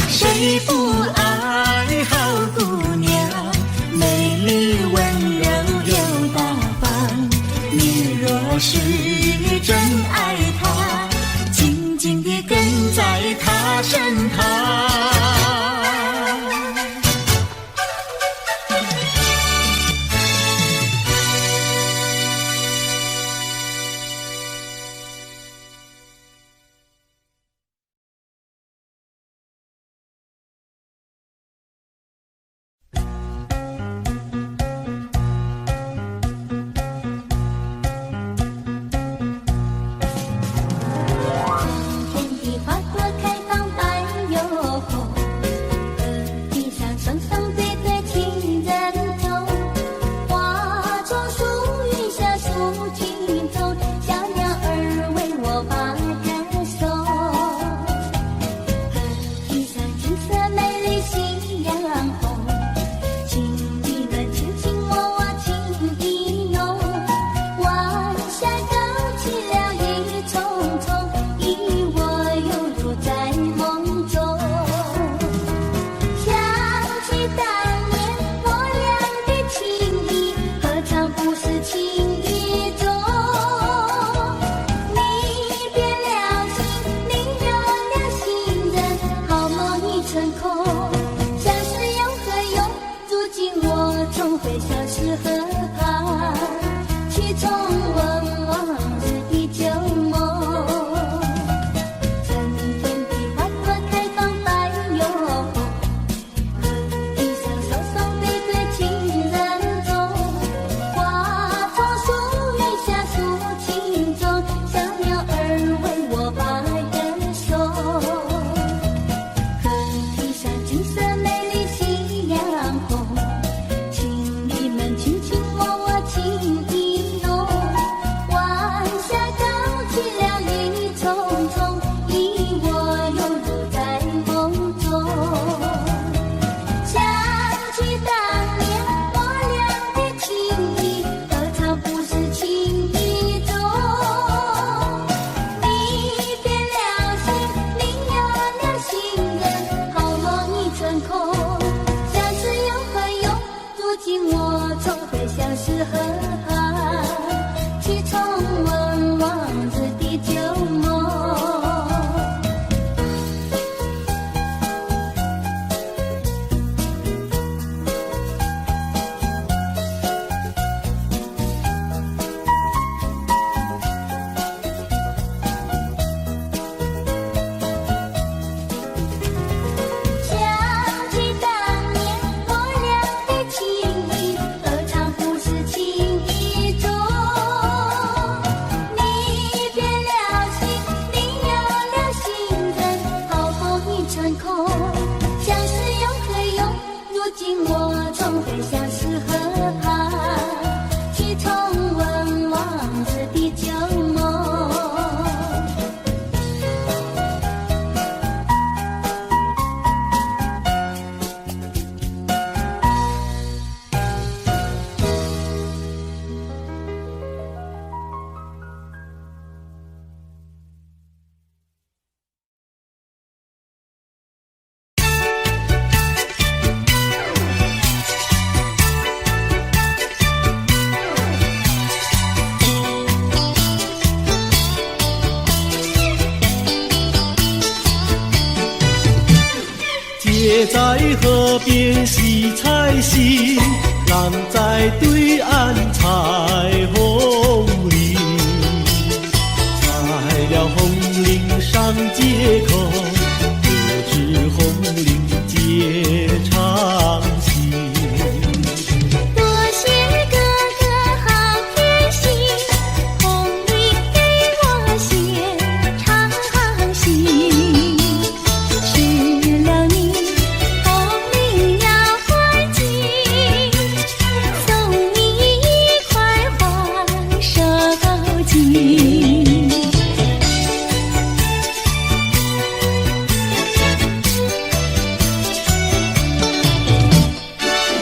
S2: 谁不爱好姑娘？美丽温柔又大方。你若是真爱她，紧紧地跟在她身旁。
S3: 你别了
S2: 在河边洗菜洗，浪在对岸采红菱。采了红菱上街口，不知红菱结长情。
S3: 多谢哥哥好偏心，红菱给我写长信。失了你，红菱要还紧，送你一块花手巾。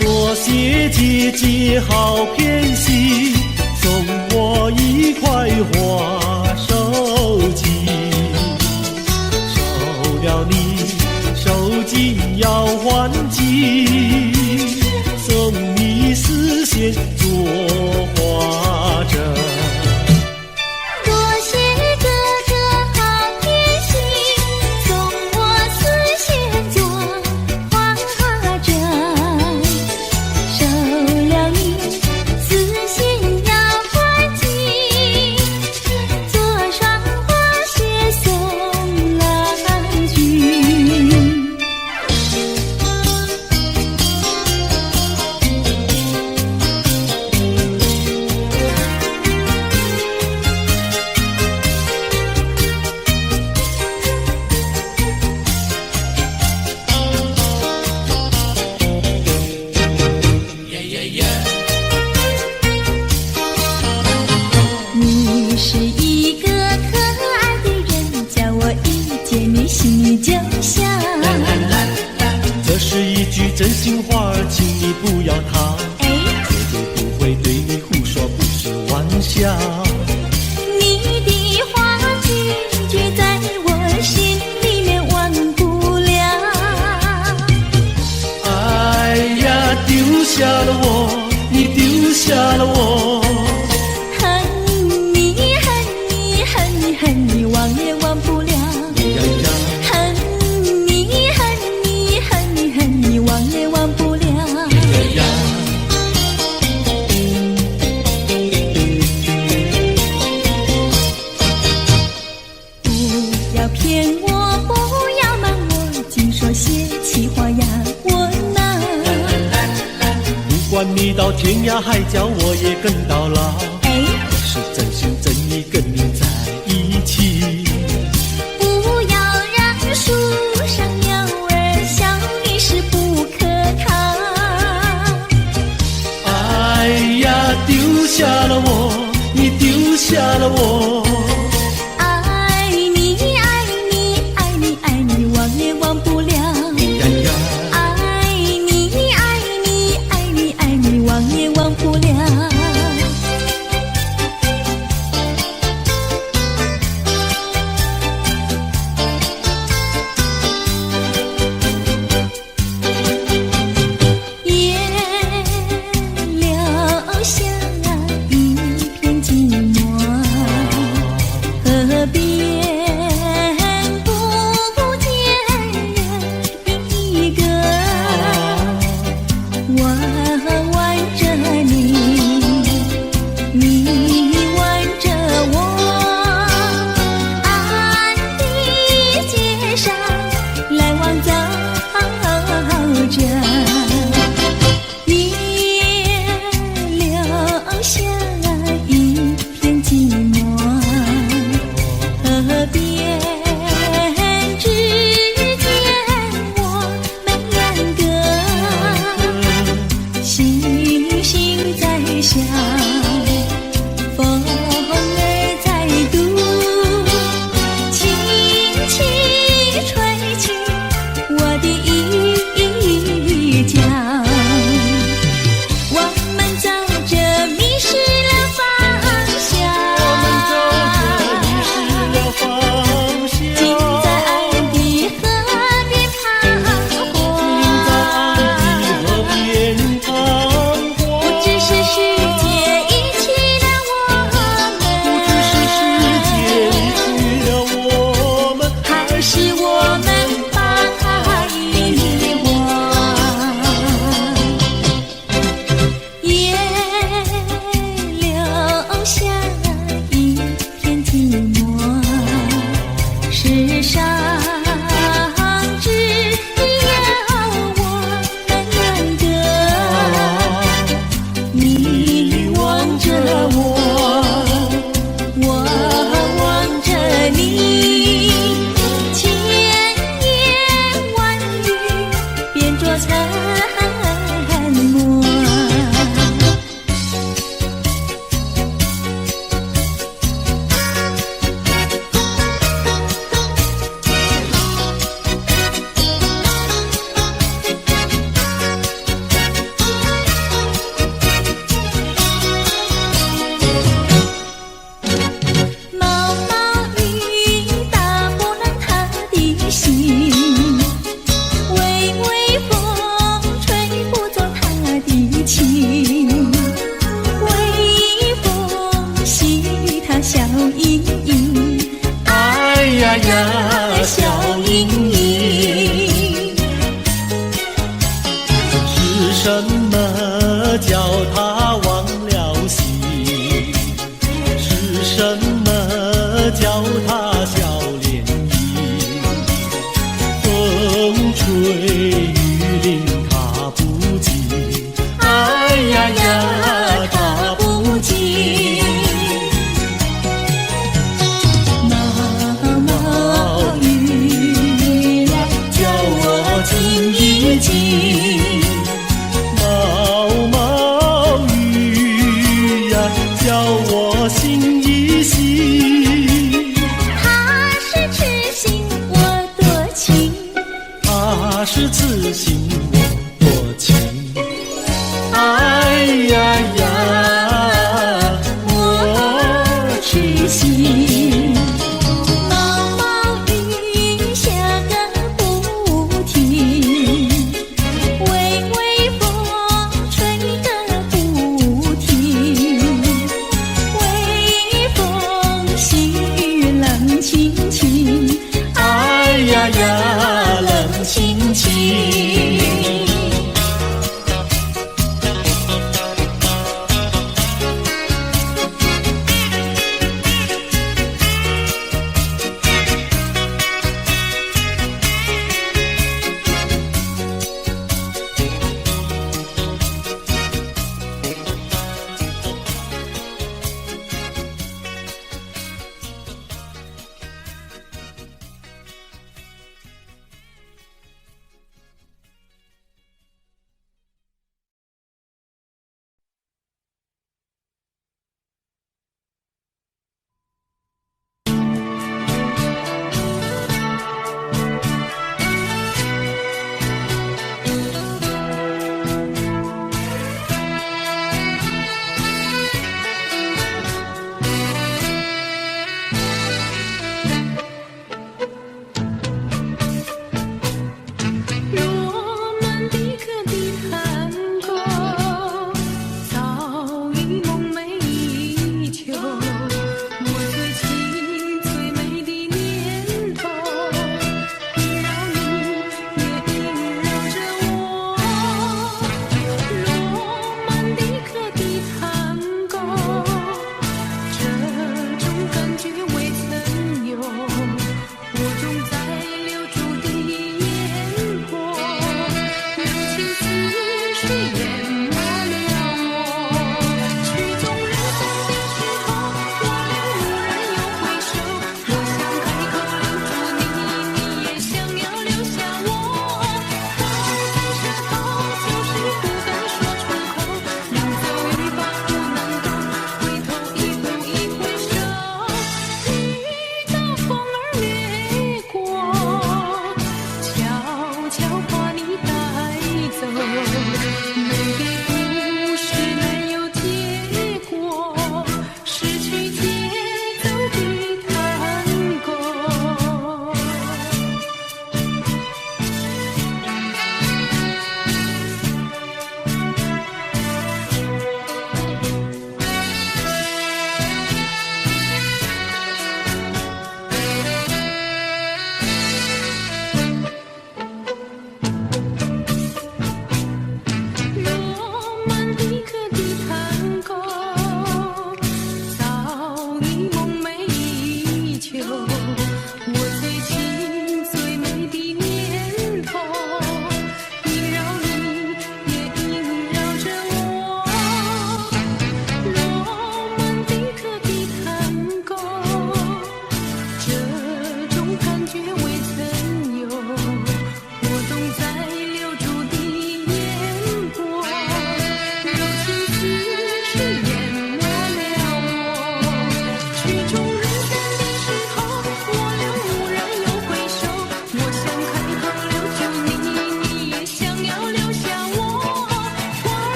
S2: 多谢姐姐好偏心，送我一块花手巾。收了你手巾要还紧，送你丝线做花针。
S3: 多谢哥哥好偏心，送我丝线做花针。收了你，丝线要还紧，做双花鞋送郎君。你是一个可爱的人，叫我一见你心就笑。
S2: 这是一句真心话，请你不要逃，
S3: 哎，
S2: 绝对不会对你胡说，不是玩笑。
S3: 你的话句句在我心里面忘不了。
S2: 哎呀，丢下了我，你丢下了我。
S3: 恨你恨你恨你恨你忘也忘不了。
S2: 呀呀，
S3: 恨你恨你恨你恨你忘也忘不了。
S2: 呀呀，
S3: 不要骗我，不要瞒我，净说些气话呀我呐。
S2: 不管你到天涯海角，我也跟到老。
S3: 哎，
S2: 我是真心真意跟你在一起。
S3: 不要让树上鸟儿笑你是不可靠。
S2: 哎呀，丢下了我，你丢下了我。
S3: 爱你爱你爱你爱你忘也忘不了。
S2: 呀呀，
S3: 爱你爱你爱你爱你忘也忘不了。也留下一片寂寞，河边不见人一个。我挽着你，你挽着我，暗的街上来往走着，也留下一片寂寞。河边之间，我们两个星星在笑，风儿在读，轻轻吹起我的衣角。我们走着迷失了方向，
S2: 迷失了方向。
S3: 竟在爱的河边彷徨。
S2: 在岸的河边彷徨。
S3: 不知是世界
S2: 我心一喜。
S3: 他是痴心我多情，
S2: 他是痴心我多情。哎呀呀，
S3: 我痴心。毛毛雨下个不停，微微风吹个不停。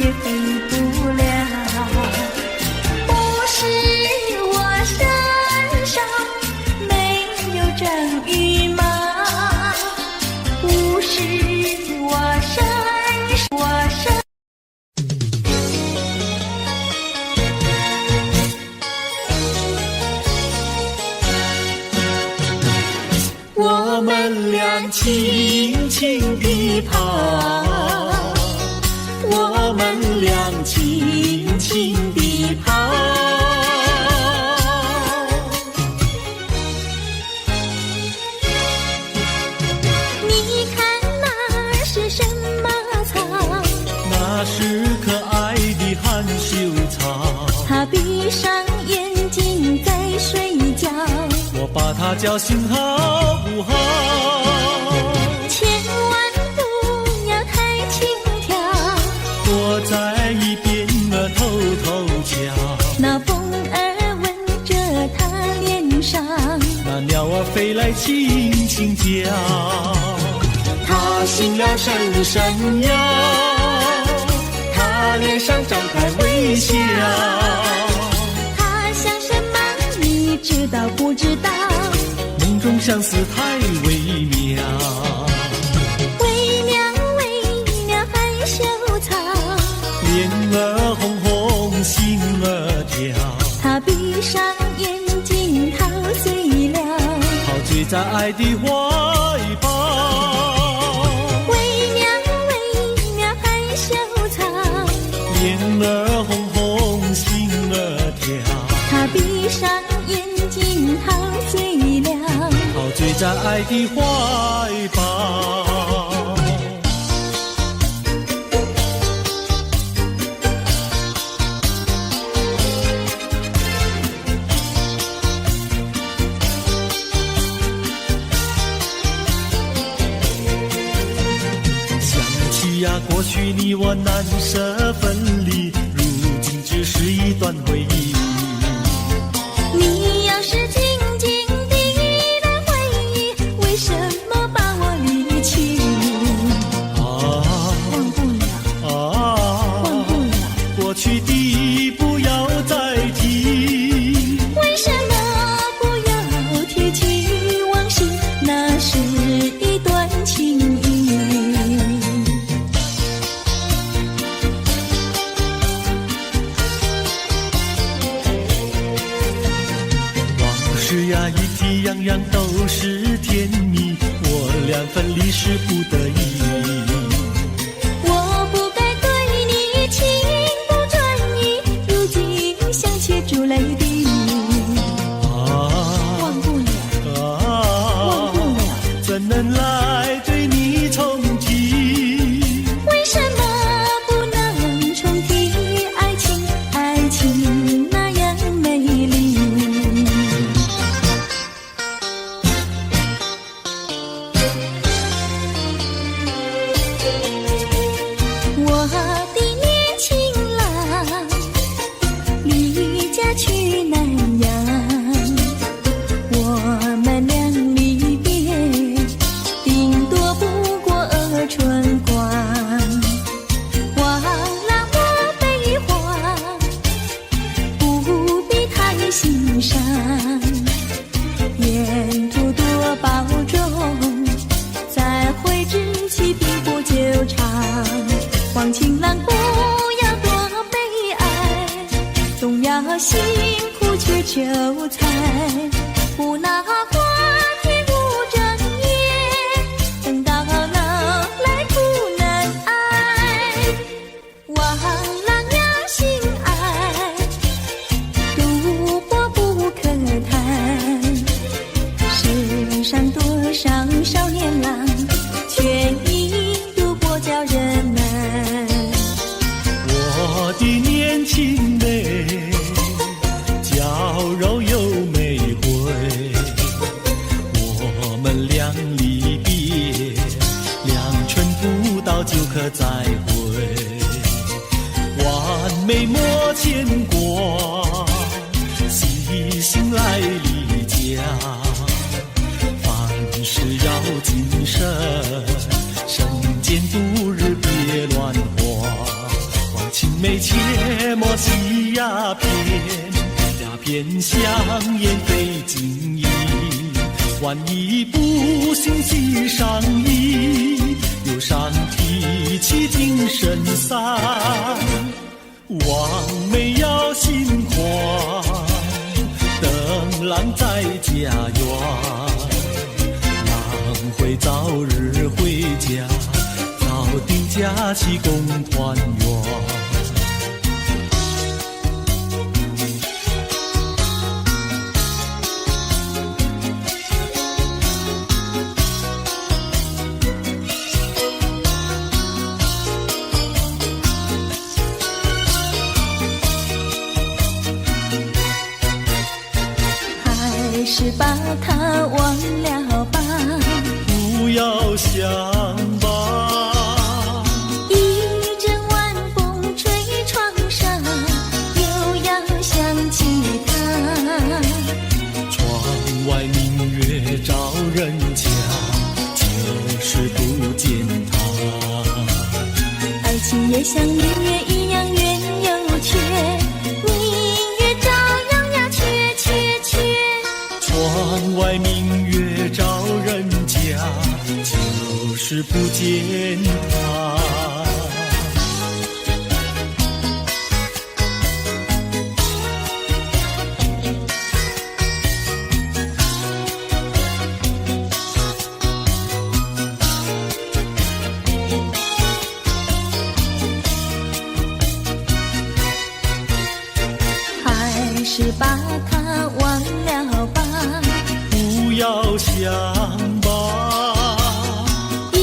S1: 也飞不了。不是我身上没有正羽毛，不是我身
S2: 我们俩轻轻地跑，我们俩轻轻地跑。
S1: 你看那是什么草？
S2: 那是可爱的含羞草，
S1: 它闭上眼睛在睡觉。
S2: 我把它叫醒好不好？
S1: 千万不要太轻佻，
S2: 躲在一边偷偷瞧。
S1: 那风儿吻着它脸上，
S2: 那鸟儿飞来轻轻叫，它醒了伸伸腰，它脸上张开微笑。
S1: 它想什么你知道不知道？
S2: 梦中相思太微妙，
S1: 微妙微妙害羞草，
S2: 脸儿红红心儿跳，
S1: 它闭上眼睛陶醉了，
S2: 陶醉在爱的怀抱。
S1: 微妙微妙害羞草，
S2: 脸儿红红心儿跳，
S1: 它闭上眼睛陶醉了，
S2: 陶醉在爱的怀抱。想起呀，过去你我难舍分离，如今只是一段回忆。
S1: 你要是静静地来回忆，为什么把我离弃？忘不了，忘不了，
S2: 过去的不要再提。
S1: 为什么不要提起往昔？那是一段情谊。
S2: 往事呀，一提样样都是甜蜜，我俩分离是不得已。
S1: 我不该对你情不转移，如今想起珠泪滴。忘不了，忘不了，
S2: 怎能来对你重提？
S1: 为什么不能重提爱情？爱情那样美丽。我的年轻郎离家去南洋，我们俩离别顶多不过春光。忘了我悲欢，不必太心伤，沿途多保重，再会之期并不久长。望情郎不要多悲哀，总要辛苦去求财，不拿花天无正业，等到老来苦难挨。忘了要心爱，赌博不可谈，世上多少少年郎，却因赌博叫人难。
S2: 我的年轻妹，娇柔又玫瑰，我们俩离别，两春不到就可再会，完美莫牵挂，细心来离家，凡事要谨慎，身兼度日别乱花。忘情妹切莫吸鸦片，鸦片香烟非金银。万一不幸喜上瘾，忧伤提起精神散。望妹要心宽，等郎在家园，郎会早日回家，早定假期共团圆。
S3: 还是把它忘了吧，
S2: 不要想吧。
S3: 一阵晚风吹窗上，又要想起他。
S2: 窗外明月照人家，就是不见他。
S3: 爱情也像明月一样圆又缺，明月照样呀缺缺缺。
S2: 窗外明月照人家，就是不见他。
S3: 还是把它忘了吧，
S2: 不要想吧。
S3: 一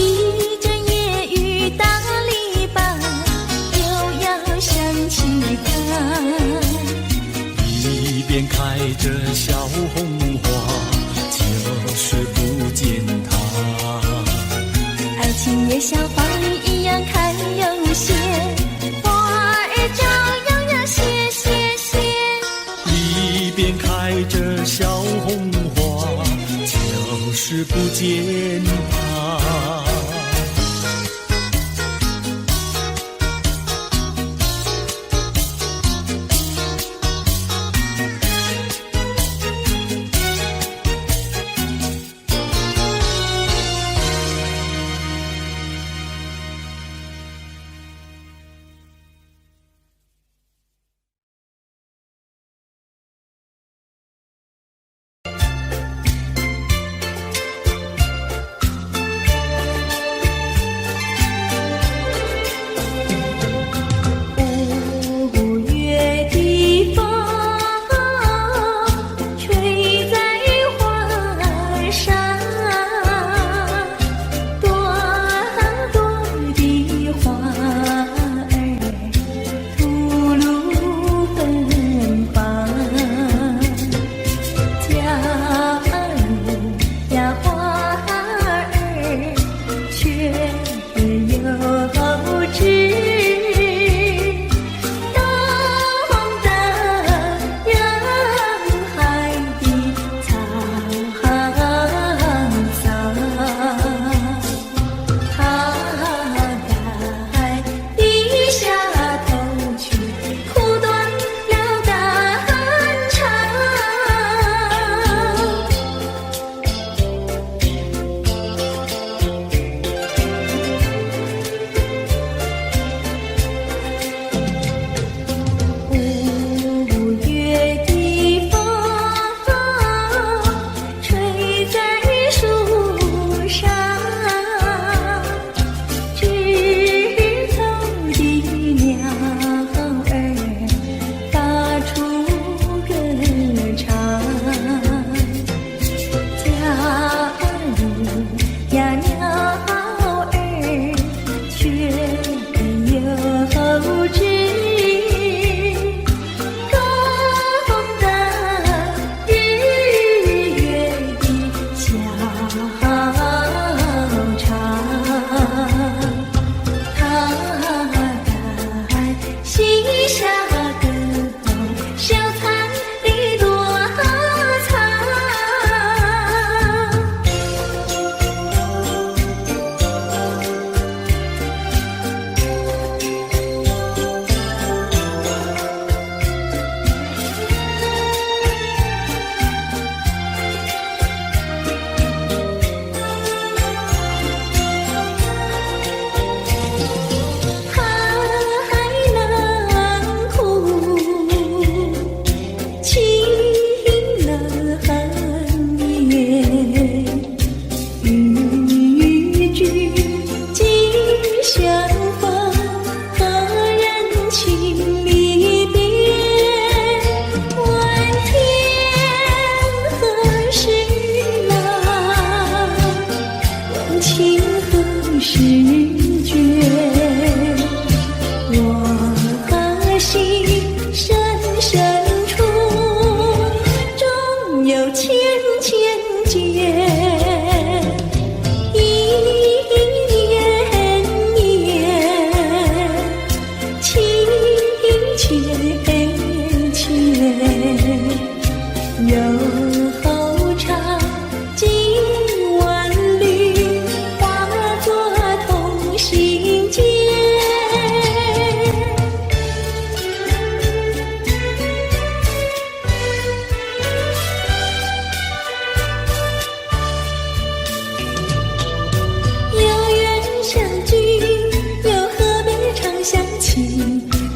S3: 阵夜雨打篱笆，又要想起他。
S2: 一边开着小红花，就是不见他。
S3: 爱情也像花儿一样开又谢，花儿照样呀谢谢谢。
S2: 一边开着小红花，就是不见他。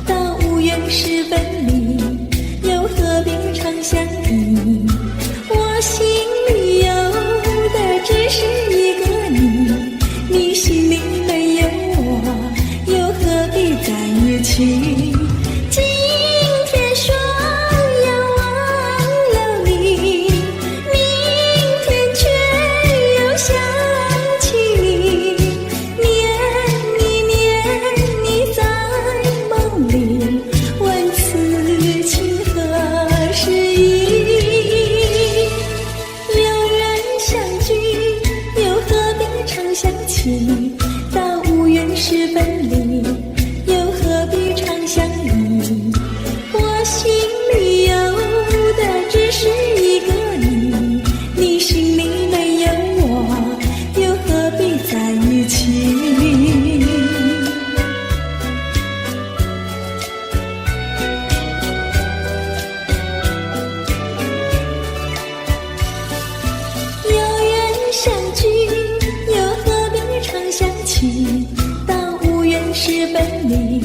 S1: 到无缘时分离，又何必常相依？我心里有的只是一个你，你心里没有我，又何必在一起？今天说要忘了你，明天却又想起你，念你在梦里，问此情何时已？有缘相聚，又何必常想起？到无缘时分离，又何必常相依？我心里有的只是一个你，你心里没有我，又何必在一起？有缘相聚，又何必常想起？到无缘时分离，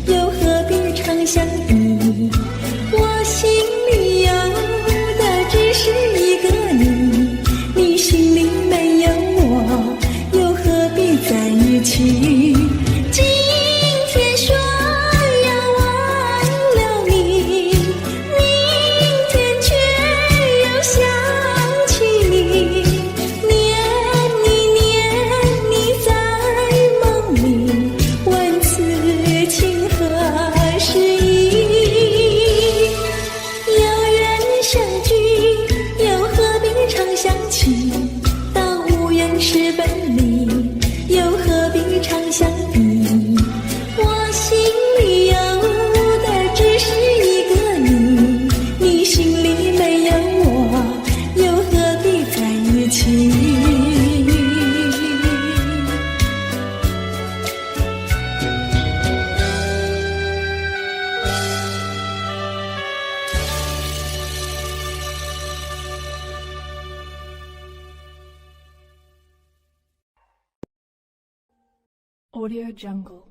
S1: 又何必常相依？我心里有的只是一个你，你心里没有我，又何必在一起？今天说要忘了你，明天却又想起你，念你在梦里，问此情何时已？有缘相聚，又何必常想起？到无缘时分离，又何必常相依？我心里有的只是一个你，你心里没有我，又何必在一起？Audio
S4: Jungle.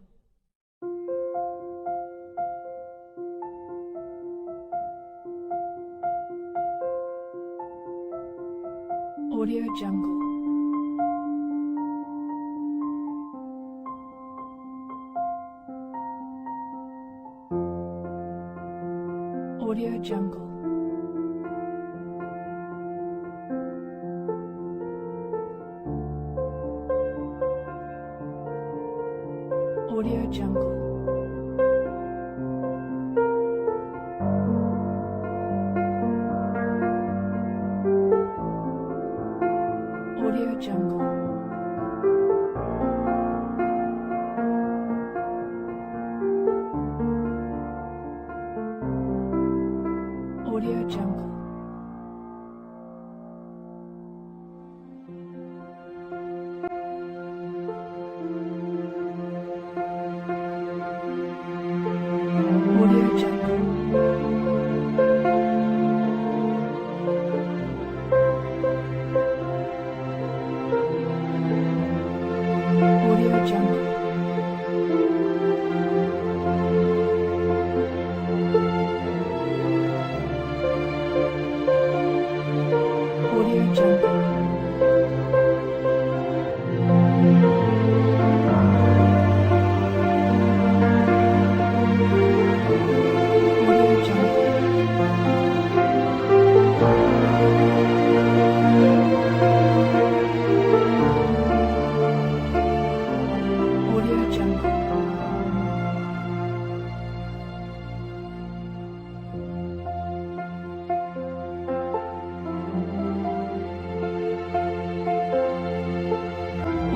S4: Audio Jungle. Audio Jungle. Audio Jungle. Audio Jungle. Audio Jungle. Audio Jungle. Audio Jungle. Audio Jungle. Audio Jungle.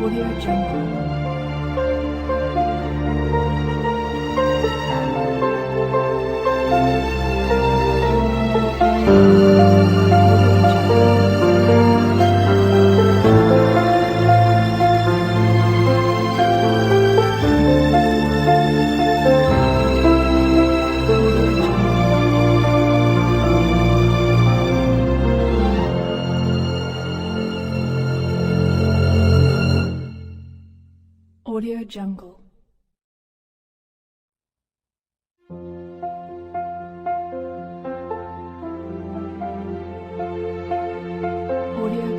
S4: Audio Jungle. Audio Jungle. Audio Jungle.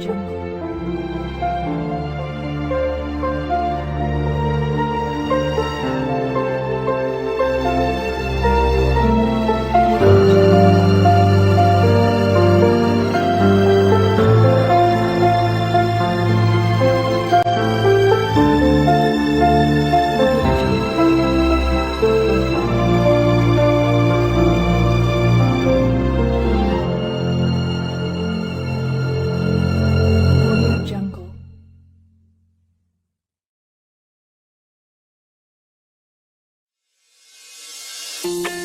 S4: Jungle. Audio Jungle.
S3: Thank